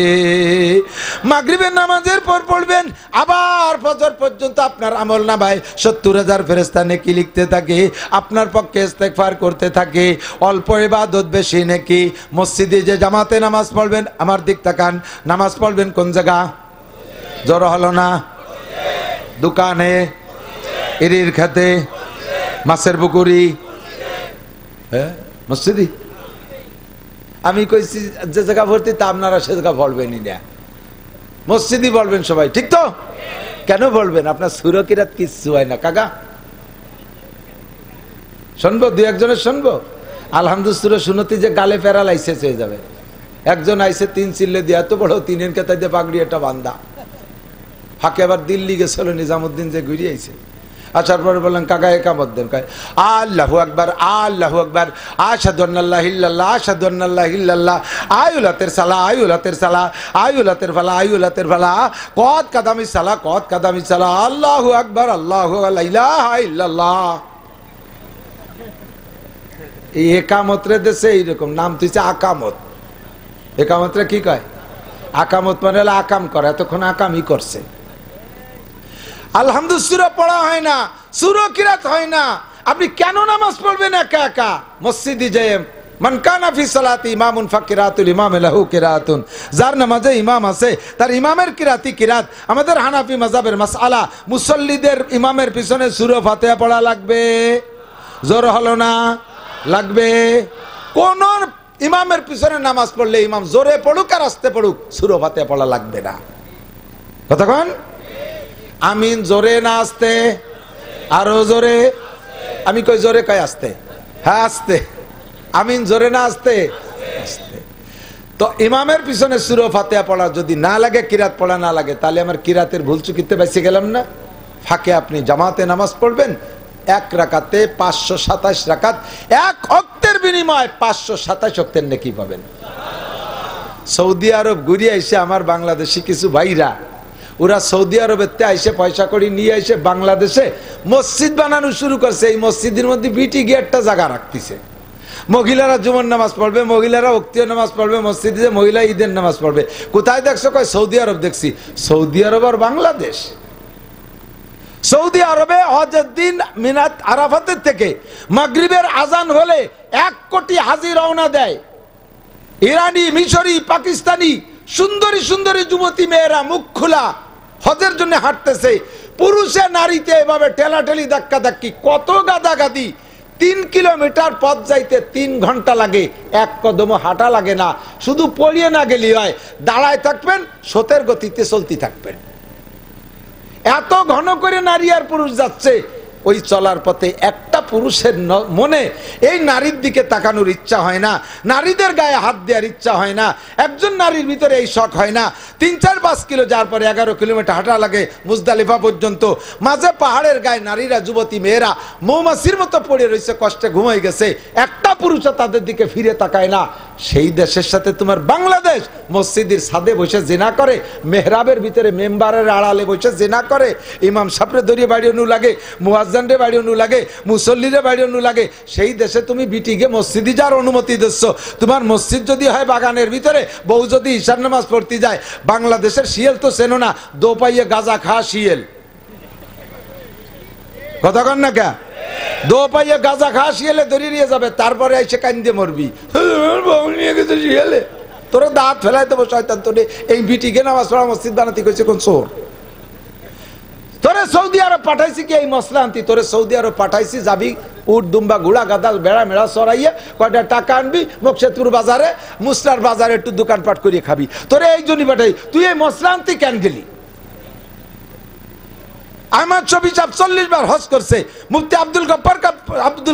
মাগরিবের নামাজের পর পড়বেন, আবার ফজর পর্যন্ত আপনার আমলনামায় 70,000 ফেরেশতা নেকি লিখতে থাকে, আপনার পক্ষে ইস্তেগফার করতে থাকে। অল্প ইবাদত বেশি নেকি। মসজিদে যে জামাতে নামাজ পড়বেন, আমার দিক তাকান, নামাজ পড়বেন কোন জায়গা? জোর হলো না? দোকানে, ইরির খেতে, মাছের পুকুরি, হ্যাঁ মসজিদে। আমি কইছি যে জায়গা ভর্তি তা আপনারা সে জায়গা বলবেনই না, মসজিদই বলবেন সবাই, ঠিক তো? কেন বলবেন? আপনার সুরকিরাত কিচ্ছু হয় না কাকা। শুনবো 2-1জনের শুনবো। আলহামদুলিল্লাহ শুনতে যে গালে প্যারালাইসিস হয়ে যাবে। একজন আইসে 3 চিল্লে দিয়ে, এত বড় 3-এর কেতাই দিয়ে পাগড়ি একটা বান্দা, ফাঁকে আবার দিল্লি গেছিল নিজামুদ্দিন যে ঘুরে আইছে। আসার পরে বললেন কাকা একামত দেন। আল্লাহু আকবার, আল্লাহু আকবার, আশহাদু আন্নাল্লাহা ইল্লাল্লাহ, আশহাদু আন্নাল্লাহা ইল্লাল্লাহ, আয়ুলাতের সালা, আয়ুলাতের সালা, আয়ুলাতের ফালা, আয়ুলাতের ফালা, কত কাদামি সালা, কত কাদামি সালা, আল্লাহু আকবার, আল্লাহু লা ইলাহা ইল্লাল্লাহ। এই একামতরে দেশে এইরকম নাম তুইছে আকামত। একামতরে কি কয়? আকামত মানে হলো আকাম করা, এতক্ষণ আকামই করছে। আলহামদুলিল্লাহ পড়া হয় না, সূরা কিরাত হয় না। আপনি কেন নামাজ পড়বেন একা একা? মসজিদে যেয়ে মান কানা ফি সালাতি ইমামুন ফাকিরাতুল ইমাম লাহু কিরাতুন, যার নামাজে ইমাম আছে তার ইমামের কিরাতি কিরাত। আমাদের হানাফি মাযহাবের মাসআলা, মুসল্লিদের ইমামের পিছনে সূরা ফাতিহা পড়া লাগবে, জোর হলো না? লাগবে। কোন ইমামের পিছনে নামাজ পড়লে ইমাম জোরে পড়ুক আর আস্তে পড়ুক সূরা ফাতিহা পড়া লাগবে না। কতক্ষণ? আমিন জোরে না আস্তে? আরো জোরে? আমি কই জোরে, কয় আস্তে? হ্যাঁ আস্তে। আমিন জোরে না আস্তে? আস্তে। তো ইমামের পিছনে সূরা ফাতিহা পড়া যদি না লাগে, কিরাত পড়া না লাগে, তাহলে আমার কিরাতের ভুল চুকিতে বেঁচে গেলাম না? ফাঁকে আপনি জামাতে নামাজ পড়বেন, এক রাকাতে 527 রাকাত, এক ওয়াক্তের বিনিময়ে 527 ওয়াক্তের নেকি পাবেন। সৌদি আরব ঘুরিয়ে এসে আমার বাংলাদেশি কিছু ভাইরা, ওরা সৌদি আরবের আইসে পয়সা করে নিয়ে এসে বাংলাদেশে মসজিদ বানানো শুরু করছে। এই মসজিদের মধ্যে বিটি গিয়ে একটা জায়গা রাখতেছে, মহিলারা জুমার নামাজ পড়বে, মহিলারা ওক্তীয় নামাজ পড়বে, মসজিদে মহিলা ঈদের নামাজ পড়বে। কোথায় দেখছো? কয় সৌদি আরব দেখছি। সৌদি আরব আর বাংলাদেশ? সৌদি আরবে হজের দিন মিনাত আরাফাতের থেকে মাগরিবের আজান হলে 1 কোটি হাজি রওনা দেয়। ইরানি, মিশরি, পাকিস্তানি সুন্দরী সুন্দরী যুবতী মেয়েরা মুখ খোলা হজের জন্য হাঁটতেছে। পুরুষে নারীতে এভাবে ঠেলাঠেলি ধাক্কা ধাক্কি, কত গাদাগাদি। 3 কিলোমিটার পথ যাইতে 3 ঘন্টা লাগে, 1 কদমও হাঁটা লাগে না। শুধু পড়িয়ে না গেলি হয়, দাঁড়ায় থাকবেন, স্রোতের গতিতে চলতে থাকবেন। এত ঘন করে নারী আর পুরুষ যাচ্ছে। ওই চলার পথে একটা পুরুষের মনে এই নারীর দিকে তাকানোর ইচ্ছা হয় না, নারীদের গায়ে হাত দেওয়ার ইচ্ছা হয় না, একজন নারীর ভিতরে এই শখ হয় না। 3-4-5 কিলো যাওয়ার পরে 11 কিলোমিটার হাঁটা লাগে মুজদালিফা পর্যন্ত। মাঝে পাহাড়ের গায়ে নারীরা, যুবতী মেয়েরা মৌমাছির মতো পড়ে রয়েছে, কষ্টে ঘুমাই গেছে। একটা পুরুষও তাদের দিকে ফিরে তাকায় না। সেই দেশের সাথে তোমার বাংলাদেশ মসজিদের ছাদে বসে জিনা করে, মেহরাবের ভিতরে মেম্বারের আড়ালে বসে জিনা করে, ইমাম সাহেবরে দড়িয়ে বাড়িয়ে লাগে, মুয়াজ্জিনরে বাড়িয়ে লাগে, মুসল্লিরে বাড়িয়ে লাগে। সেই দেশে তুমি বিটিকে মসজিদে যাওয়ার অনুমতি দিচ্ছ। তোমার মসজিদ যদি হয় বাগানের ভিতরে, বউ যদি ঈশার নামাজ পড়তে যায়। বাংলাদেশের শিয়েল তো চেনো না, দো পাইয়ে গাঁজা খা শিয়েল। কথা কন না কে? দো পাইয়ে গাঁজা খা শিয়েলে দড়িয়ে নিয়ে যাবে, তারপরে এসে কান্দে মরবি, নিয়ে গেছে শিয়েলে। তোর দাঁত ফেলাই দেবো শয়তান। তোরে এই বিটিকে নামাজ পড়া মসজিদ বানাতে কইছে কোন চোর? তোরে সৌদি আরব পাঠাইছি কি এই মশলা আনতি? তোরে সৌদি আরব পাঠাইছি, যাবি উট দুম্বা ঘোড়া গাদা বেড়া মেড়া সরাইয়া কয়টা টাকা আনবি, মুকশেদপুর বাজারে মুসলার বাজারে একটু দোকানপাট করিয়ে খাবি। তোরে এই জন্যই পাঠাই। তুই এই মশলা আনতি কেন গেলি? আহমদ শফি সাহেব 40 বার হজ করছে, মুফতি আব্দুল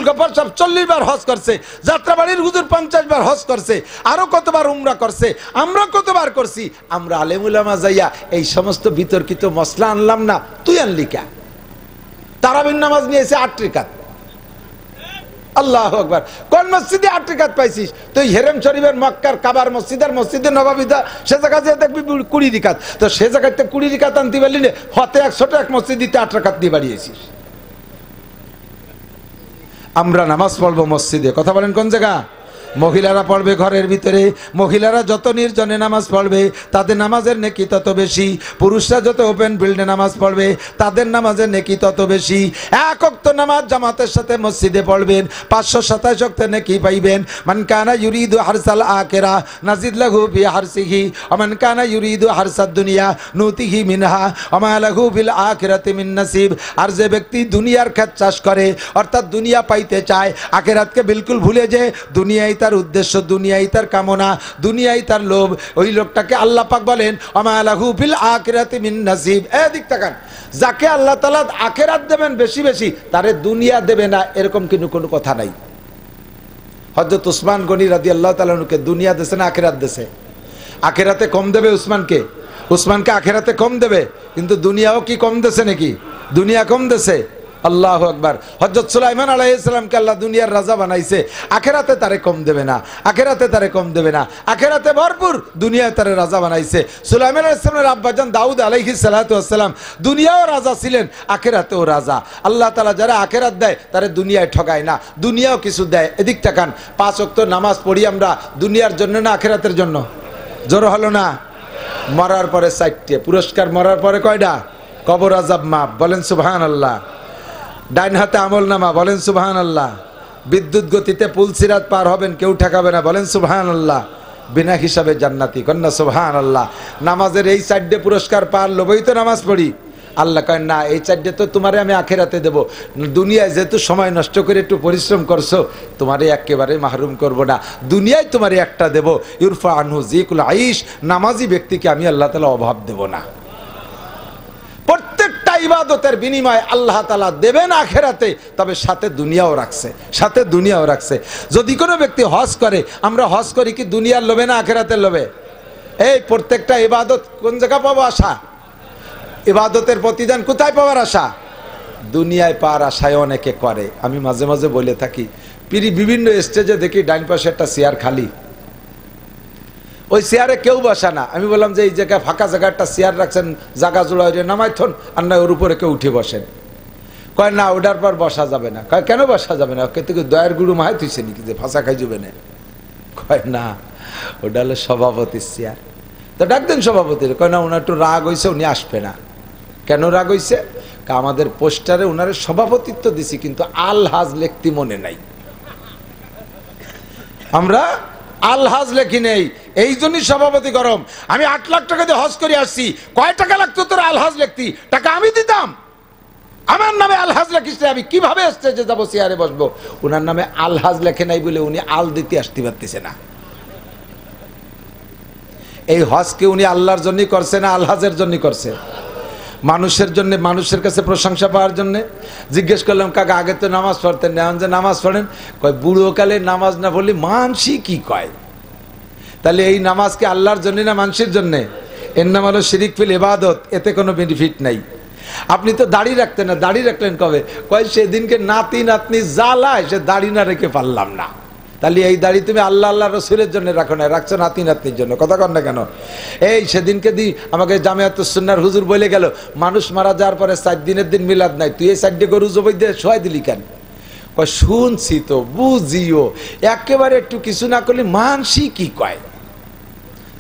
গফফার সাহেব 40 বার হজ করছে, যাত্রাবাড়ির হুজুর 50 বার হজ করছে, আরো কতবার উমরা করছে, আমরা কতবার করছি। আমরা আলেম উলামা যাইয়া এই সমস্ত বিতর্কিত মসলা আনলাম না, তুই আনলি কে? তারাবির নামাজ নিয়েছে 8 রাকাত। আল্লাহু আকবার। কোন মসজিদে 8 রাকাত পাইছিস? তুই হেরেম শরীফের মক্কার কাবার মসজিদের মসজিদে নববীতে সে জায়গা যে দেখবি 20 রাকাত। তো সে জায়গাতে 20 রাকাত আনতে পারলি না, হতে 101 মসজিদে 8 রাকাত দিয়ে বাড়িয়েছিস। আমরা নামাজ পড়বো মসজিদে, কথা বলেন কোন জায়গা? মহিলারা পড়বে ঘরের ভিতরে। মহিলারা যত নির্জনে নামাজ পড়বে তাদের নামাজের নেকি তত বেশি। পুরুষরা যত ওপেন ফিল্ডে নামাজ পড়বে তাদের নামাজের নেকি তত বেশি। 1 ওয়াক্ত নামাজ জামাতের সাথে মসজিদে পড়বেন, 527 ওয়াক্তের নেকি পাইবেন। মান কানা ইউরিদু হারসাল আখিরা নাজিদ লাহু ফি হারসিহি ওয়া মান কানা ইউরিদু হারসাদ দুনিয়া নুতিহি মিনহা ওয়া মা লাহু ফিল আখিরাতি মিন নসিব। আর যে ব্যক্তি দুনিয়ার ক্ষেত চাষ করে, অর্থাৎ দুনিয়া পাইতে চায়, আখিরাতকে বিলকুল ভুলে যে দুনিয়ায় তার উদ্দেশ্য, দুনিয়াই তার কামনা, দুনিয়াই তার লোভ, ওই লোকটাকে আল্লাহ পাক বলেন ওমা লাহু ফিল আখিরাতি মিন নসিব। এদিক তাকান, যাকে আল্লাহ তাআলা আখিরাত দেবেন বেশি বেশি, তারে দুনিয়া দেবে না এরকম কিন্তু কোনো কথা নাই। হযরত উসমান গনি রাদিয়াল্লাহু তাআলা আনহুকে দুনিয়া দেছে না আখিরাত দেছে? আখিরাতে কম দেবে উসমানকে, উসমানকে আখিরাতে কম দেবে, কিন্তু দুনিয়াও কি কম দেছে নাকি? দুনিয়া কম দেছে। আল্লাহু আকবার। হযরত সুলাইমান আলাইহিস সালামকে আল্লাহ দুনিয়ার রাজা বানাইছে, আখিরাতে তারে কম দেবে না, আখিরাতে তারে কম দেবে না, আখিরাতে ভরপুর, দুনিয়ায় তারে রাজা বানাইছে। সুলাইমান আলাইহিস সালামের আব্বাজান দাউদ আলাইহিস সালাতু ওয়াস সালাম দুনিয়াও রাজা ছিলেন, আখিরাতেও রাজা। আল্লাহ তাআলা যারা আখিরাত দেয় তারে দুনিয়ায় ঠকায় না, দুনিয়াও কিছু দেয়। এদিক তাকান, 5 ওয়াক্ত নামাজ পড়ি আমরা দুনিয়ার জন্য না আখিরাতের জন্য? জোর হলো না? মরার পরে 4টে পুরস্কার, মরার পরে কয়টা? কবর আযাব মাফ, বলেন সুবহানাল্লাহ। ডাইন হাতে আমল নামা, বলেন সুবহানাল্লাহ। বিদ্যুৎ গতিতে পুলসিরাত পার হবেন, কেউ ঠেকাবে না, বলেন সুবহানাল্লাহ। বিনা হিসাবে জান্নাতি, কন্যা সুবহানাল্লাহ। নামাজের এই 4টে পুরস্কার পার লোভই তো নামাজ পড়ি। আল্লাহ কয় না, এই 4টে তো তোমারে আমি আখিরাতে দেব, দুনিয়ায় যেহেতু সময় নষ্ট করে একটু পরিশ্রম করছো, তোমারে একেবারে মাহরুম করব না, দুনিয়ায় তোমারে একটা দেব, ইরফা আনহু যিকুল আইশ। নামাজি ব্যক্তিকে আমি আল্লাহ তাআলা অভাব দেব না। প্রত্যেকটা ইবাদতের বিনিময়ে আল্লাহ তাআলা দেবেন আখিরাতে, তবে সাথে দুনিয়াও রাখছে, সাথে দুনিয়াও রাখছে। যদি কোনো ব্যক্তি হজ করে, আমরা হজ করি কি দুনিয়ার লোভে না আখিরাতের লোভে? এই প্রত্যেকটা ইবাদত কোন জায়গা পাবো আশা? ইবাদতের প্রতিদান কোথায় পাওয়ার আশা? দুনিয়ায় পাওয়ার আশায় অনেকে করে। আমি মাঝে মাঝে বলে থাকি, বিভিন্ন স্টেজে দেখি ডাইন পাশে একটা চেয়ার খালি, ওই চেয়ারে কেউ বসা না। আমি বললাম যে এই জায়গায় ফাঁকা জায়গা একটা চেয়ার রাখছেন, জায়গা জোড়া নামাইথন, আর না ওর উপরে কেউ উঠে বসেন। কয় না, ওটার পর বসা যাবে না। কয় কেন বসা যাবে না? কে থেকে দয়ার গুরু মাহাই তুইছে নাকি যে ফাঁসা খাই যাবে না? কয় না, ওটা হলো সভাপতির চেয়ার। তো ডাক দেন সভাপতির। কয় না, ওনার একটু রাগ হয়েছে, উনি আসবে না। কেন রাগ হয়েছে? আমাদের পোস্টারে ওনার সভাপতিত্ব দিছি, কিন্তু আলহাজ লিখতে মনে নাই, আমরা আলহাজ লেখি নেই, এই জন্যই সভাপতি গরম। আমি 8 লাখ টাকা দিয়ে হজ করে আসছি, কয় টাকা লাগতো তোর আলহাজ লিখতি? টাকা আমি দিতাম। আমার নামে আলহাজ লেখিস, আমি কিভাবে স্টেজে যাবো, চেয়ারে বসবো? ওনার নামে আলহাজ লেখে নাই বলে উনি আল দিতে আসতে পারতেছে না। এই হজকে উনি আল্লাহর জন্যই করছে না আলহাজের জন্যই করছে? মানুষের জন্য, মানুষের কাছে প্রশংসা পাওয়ার জন্য। জিজ্ঞেস করলাম, কাকা আগে তো নামাজ পড়তেন না, এখন যে নামাজ পড়েন? কয় বুড়োকালে নামাজ না পড়লে মানসি কি কয়? তাহলে এই নামাজ কি আল্লাহর জন্য না মানুষের জন্যে? এর নাম হলো শিরিক ফিল ইবাদত, এতে কোনো বেনিফিট নাই। আপনি তো দাড়ি রাখতেন না, দাড়ি রাখলেন কবে? কয় সেদিনকে নাতি নাতনি জ্বালায় সে দাড়ি না রেখে পারলাম না। তাহলে এই দাড়ি তুমি আল্লাহ আল্লাহ রসুলের জন্য রাখো না, রাখছো নাতি নাতনির জন্য। কথা কন না কেন? এই সেদিনকে আমাকে জামিয়াতুস সুন্নাহর হুজুর বলে গেল, মানুষ মারা যাওয়ার পরে 4 দিনের দিন মিলাদ নাই, তুই এই 4টে গরু জবাই দিয়ে শোয়াই দিলি কেন? কয় শুনছি তো, বুঝিও, একেবারে একটু কিছু না করলে মানসি কি কয়?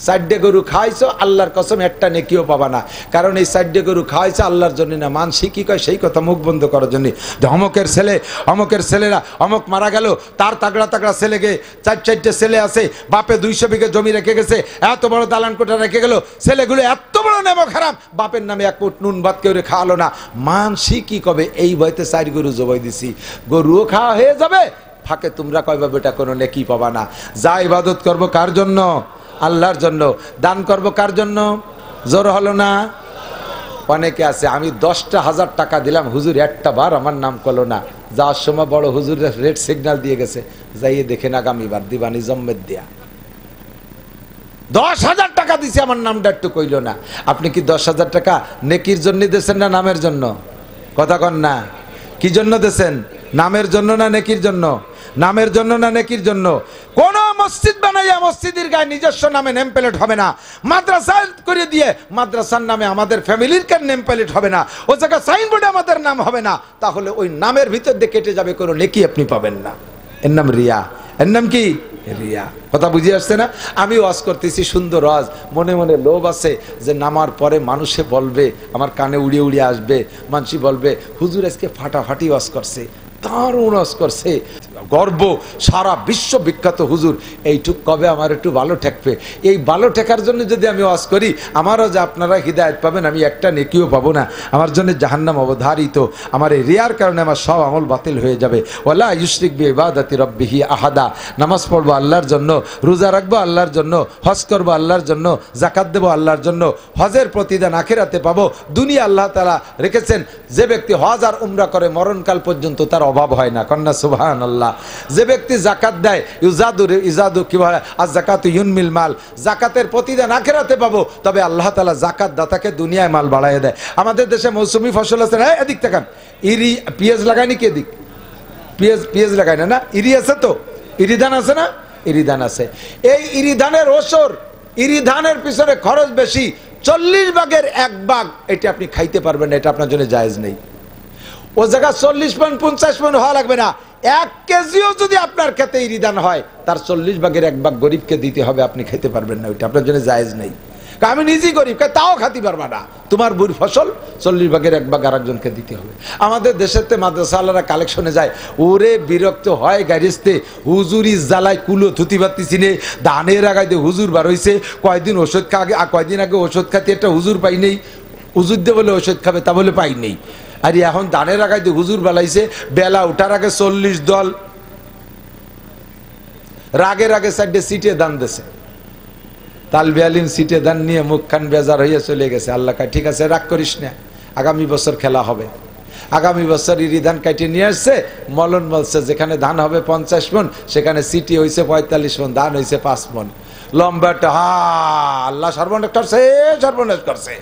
4টে গরু খাইছো, আল্লাহর কসম একটা নেকিও পাবা না, কারণ এই 4টে গরু খাইছো আল্লাহর জন্য না, মানসি কি কয় সেই কথা মুখ বন্ধ করার জন্য। অমকের ছেলে, অমকের ছেলেরা, অমক মারা গেল, তার তাগড়া তাগড়া ছেলেকে 4-4টে ছেলে আছে, বাপে 200 বিঘে জমি রেখে গেছে, এত বড় দালান কোঠা রেখে গেল, ছেলেগুলো এত বড় নেমো খারাপ, বাপের নামে 1 ফুট নুন ভাত কেউ খাওয়ালো না, মানসি কি কবে? এই ভয়তে 4 গরু জবাই দিছি, গরুও খাওয়া হয়ে যাবে, ফাঁকে তোমরা কয়বা বেটা কোনো নেকি পাবা না। যা ইবাদত করবো কার জন্য? আল্লাহর জন্য। দান করব কার জন্য? জোর হলো না? অনেকে আছে, আমি 10,000 টাকা দিলাম, হুজুর একটা বার আমার নাম করলো না, যাওয়ার সময় বড় হুজুর রেড সিগন্যাল দিয়ে গেছে, যাইয়ে দেখেন আগামীবার দিবানি জম্মেদ দিয়া। 10,000 টাকা দিছি, আমার নামটা একটু কইল না। আপনি কি 10,000 টাকা নেকির জন্য দিয়েছেন না নামের জন্য? কথা কন না। কি জন্য দিয়েছেন? নামের জন্য না নেকির জন্য? নামের জন্য না নেকির জন্য? কোন মসজিদ বানাইয়া মসজিদের গায়ে নিজস্ব নামে নেম প্লেট হবে না, মাদ্রাসা করে দিয়ে মাদ্রাসার নামে আমাদের ফ্যামিলির কার নেম প্লেট হবে না, ও জায়গায় সাইনবোর্ডে আমাদের নাম হবে না, তাহলে ওই নামের ভিতর দিয়ে কেটে যাবে, কোনো নেকি আপনি পাবেন না। এর নাম রিয়া। এর নাম কি? রিয়া। কথা বুঝে আসছে না? আমি ওয়াজ করতেছি সুন্দর ওয়াজ, মনে মনে লোভ আছে যে নামার পরে মানুষে বলবে, আমার কানে উড়িয়ে উড়িয়ে আসবে, মানুষই বলবে হুজুর আজকে ফাটাফাটি ওয়াজ করছে, দারুণ ওয়াজ করছে, গর্ব, সারা বিশ্ব বিখ্যাত হুজুর, এইটুক কবে আমার একটু ভালো ঠেকবে। এই ভালো ঠেকার জন্য যদি আমি ওয়াজ করি, আমারও যে আপনারা হিদায়ত পাবেন, আমি একটা নেকিও পাবো না, আমার জন্য জাহান্নাম অবধারিত। আমার এই রিয়ার কারণে আমার সব আমল বাতিল হয়ে যাবে। ওয়ালা ইউশরিক বিইবাদাতি রাব্বিহি আহাদা। নামাজ পড়বো আল্লাহর জন্য, রোজা রাখবো আল্লাহর জন্য, হজ করবো আল্লাহর জন্য, যাকাত দেবো আল্লাহর জন্য, হজের প্রতিদান আখিরাতে পাবো। দুনিয়া আল্লাহ তাআলা রেখেছেন, যে ব্যক্তি হজ আর উমরা করে মরণকাল পর্যন্ত তার অভাব হয় না। কন্যা সুবহানাল্লাহ। যে ব্যক্তি যাকাত দেয়, ইজাদু কি বলে, আর যাকাতু ইউনমিল মাল, যাকাতের প্রতিদান আখিরাতে পাবো। তবে আল্লাহ তাআলা যাকাত দাতাকে দুনিয়ায় মাল বাড়ায় দেয়। আমাদের দেশে মৌসুমি ফসল আছে না, এদিক তাকান, ইরি পেঁয়াজ লাগায়নি কে? দিক পেঁয়াজ লাগায় না, না ইরি আছে তো, ইরি ধান আছে না, ইরি ধান আছে। এই ইরি ধানের ওসর, ইরি ধানের পিছনে খরচ বেশি, 40 ভাগের 1 ভাগ এটা আপনি খাইতে পারবেন না, এটা আপনার জন্য জায়েজ নেই। ও জায়গা 40 মণ 50 মণ হওয়া লাগবে না, 1 কেজিও যদি আপনার খেতে ইরি ধান হয়, তার 40 ভাগের 1 ভাগ গরিবকে দিতে হবে, আপনি খেতে পারবেন না, ওইটা আপনার জন্য জায়েজ নেই। আমি নিজেই গরিব, তাও খাতি পারবা না, তোমার বুড়ি ফসল 40 ভাগের 1 ভাগ আরেকজনকে দিতে হবে। আমাদের দেশেতে মাদ্রাসাওয়ালারা কালেকশনে যায়, ওরে বিরক্ত হয় গাড়িতে, হুজুরি জ্বালায় কুলো থুতি পাতিছি নে, ধানের আগাইতে হুজুর বার হইছে, কয়দিন ওষুধ কয়দিন আগে ওষুধ খাতে একটা হুজুর পাই নেই, হুজুর দিয়ে বলে ওষুধ খাবে, তা বলে পাই নেই। আর এখন ধানের আগাইতে হুজুর বালাইছে, বেলা ওঠার আগে 40 দল রাগের আগে সাইডে সিটে দান দিছে, তালবে আলিম সিটে দান নিয়ে মুখখান বেজার হইয়া চলে গেছে। আল্লাহ কয় ঠিক আছে, রাগ করিস না, আগামী বছর খেলা হবে। আগামী বছর ইরি ধান কাটিয়ে নিয়ে আসছে, মলন বলছে যেখানে ধান হবে 50 মণ, সেখানে সিটি হয়েছে 45 মণ, ধান হয়েছে 5 মণ। লম্বাটা হা আল্লাহ সর্বনাশ করছে, সর্বনাশ করছে।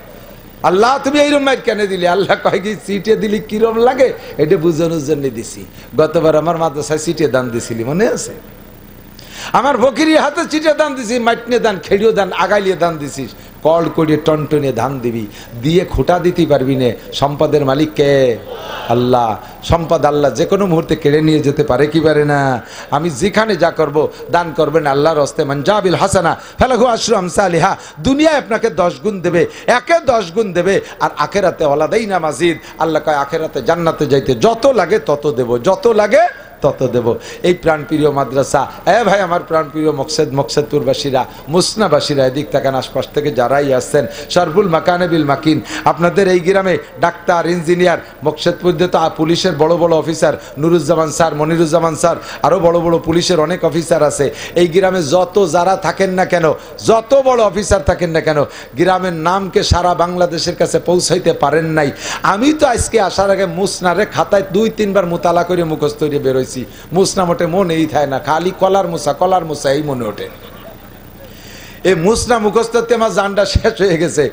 আল্লাহ তুমি এইরকম মাইর কেন দিলি? আল্লাহ কয় কি সিটে দিলি কিরম লাগে এটা বুঝানোর জন্য দিছি। গতবার আমার মাদ্রাসায় সিটে দান দিছিলি, মনে আছে? আমার ফকিরি হাতে চিটে দান দিছি, মাইটনে দান, খেড়িও দান, আগাইলিয়ে দান দিছিস, কল করিয়ে টনটনে ধান দিবি, দিয়ে খোটা দিতে পারবি না। সম্পদের মালিক কে? আল্লাহ। সম্পদ আল্লাহ যে কোনো মুহূর্তে কেড়ে নিয়ে যেতে পারে কি পারে না? আমি যেখানে যা করব দান করবেন আল্লাহর হস্তে, মান জাবিল হাসানা ফালাহু আশরু আমসালিহা। দুনিয়ায় আপনাকে 10 গুণ দেবে, একে 10 গুণ দেবে, আর আখেরাতে ওয়ালাদাইনা মাজিদ। আল্লাহ কয় আখেরাতে জান্নাতে যাইতে যত লাগে তত দেব, যত লাগে তত দেব। এই প্রাণপ্রিয় মাদ্রাসা, ভাই আমার প্রাণপ্রিয় মকসেদপুরবাসীরা, মুসনাবাসীরা, এদিক থাকেন আশপাশ থেকে যারাই আসছেন, সরফুল মাকানে বিল মাকিন। আপনাদের এই গ্রামে ডাক্তার, ইঞ্জিনিয়ার, মকসেদপুর দিয়ে তো পুলিশের বড় বড় officer, Nuruzzaman sir, Moniruzzaman sir, আরও বড় বড় পুলিশের অনেক অফিসার আছে। এই গ্রামে যত যারা থাকেন না কেন, যত বড় অফিসার থাকেন না কেন, গ্রামের নামকে সারা বাংলাদেশের কাছে পৌঁছাইতে পারেন নাই। আমি তো আজকে আসার আগে মুসনারে খাতায় 2-3 বার মোতালা করে মুখস্থ করে বেরোইছি। মুসনা মোটে মনেই থাকে না, খালি কলার মুসা এই মনে ওঠে। এই মুসনা মুখস্থতে আমার জানটা শেষ হয়ে গেছে।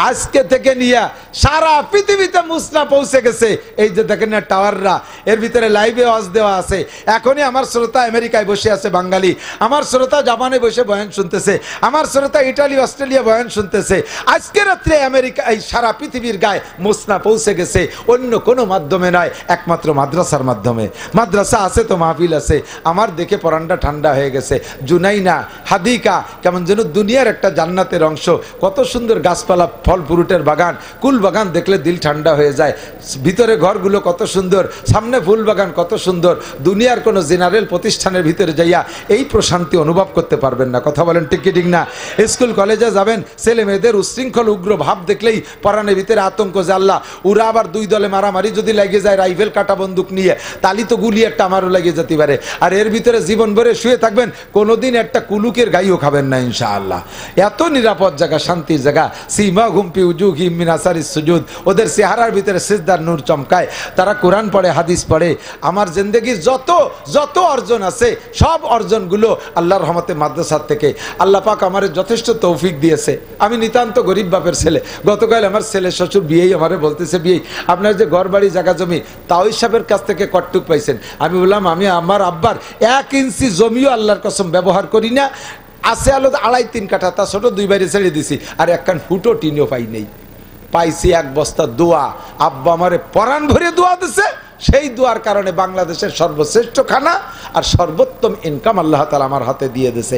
আজকে থেকে নিয়ে সারা পৃথিবীতে মুসনা পৌঁছে গেছে। এই যে দেখেন না টাওয়াররা, এর ভিতরে লাইভে ওয়াজ দেওয়া আছে। এখনই আমার শ্রোতা আমেরিকায় বসে আছে বাঙালি, আমার শ্রোতা জাপানে বসে বয়ান শুনতেছে, আমার শ্রোতা ইটালি, অস্ট্রেলিয়া বয়ান শুনতেছে। আজকে রাত্রে আমেরিকা, এই সারা পৃথিবীর গায়ে মুসনা পৌঁছে গেছে, অন্য কোনো মাধ্যমে নয়, একমাত্র মাদ্রাসার মাধ্যমে। মাদ্রাসা আছে তো মাহফিল আছে। আমার দেখে পরানটা ঠান্ডা হয়ে গেছে। জুনাইনা, হাদিকা, কেমন যেন দুনিয়ার একটা জান্নাতের অংশ। কত সুন্দর গাছপালা, ফল ফ্রুটের বাগান, কুল বাগান দেখলে দিল ঠান্ডা হয়ে যায়। ভিতরে ঘরগুলো কত সুন্দর, সামনে ফুল বাগান কত সুন্দর। দুনিয়ার কোনো জেনারেল প্রতিষ্ঠানের ভিতরে যাইয়া এই প্রশান্তি অনুভব করতে পারবেন না। কথা বলেন ঠিক কি ঠিক না? স্কুল কলেজে যাবেন, ছেলে মেয়েদের উশৃঙ্খল উগ্র ভাব দেখলেই পরাণের ভিতরে আতঙ্ক যে আল্লাহ, ওরা আবার 2 দলে মারামারি যদি লাগে যায় রাইফেল কাটা বন্দুক নিয়ে, তালি তো গুলি একটা আমারও লেগে যেতে পারে। আর এর ভিতরে জীবন ভরে শুয়ে থাকবেন, কোনোদিন একটা কুলুকের গাইও খাবেন না ইনশাআল্লাহ। এত নিরাপদ জায়গা, শান্তির জায়গা। সীমা ঘুমপি উজুহিম মিন আসারিস সুজুদ, ওদের চেহারার ভিতরে সিজদার নূর চমকায়। তারা কোরআন পড়ে, হাদিস পড়ে। আমার জিন্দেগির যত অর্জন আছে, সব অর্জনগুলো আল্লাহর রহমতে মাদ্রাসার থেকে। আল্লাহ পাক আমারে যথেষ্ট তৌফিক দিয়েছে। আমি নিতান্ত গরিব বাপের ছেলে। গতকাল আমার ছেলে শ্বশুর বিয়েই আমারে বলতেছে, বিয়ে আপনার যে ঘর বাড়ি জায়গা জমি তাওই সাহেবের কাছ থেকে কটটুক পাইছেন? আমি বললাম আমি আমার আব্বার 1 ইঞ্চি জমিও আল্লাহর কসম ব্যবহার করি না। আছে আলো 2.5-3 কাঠা, তা ছোট 2 বাইরে ছেড়ে দিছি। আর একখান ফুটো টিনও পাই নেই। পাইছি 1 বস্তা দোয়া। আব্বা আমারে পরাণ ভরে দোয়া দিছে। সেই দোয়ার কারণে বাংলাদেশের সর্বশ্রেষ্ঠ খানা আর সর্বোত্তম ইনকাম আল্লাহ তাআলা আমার হাতে দিয়ে দিয়েছে।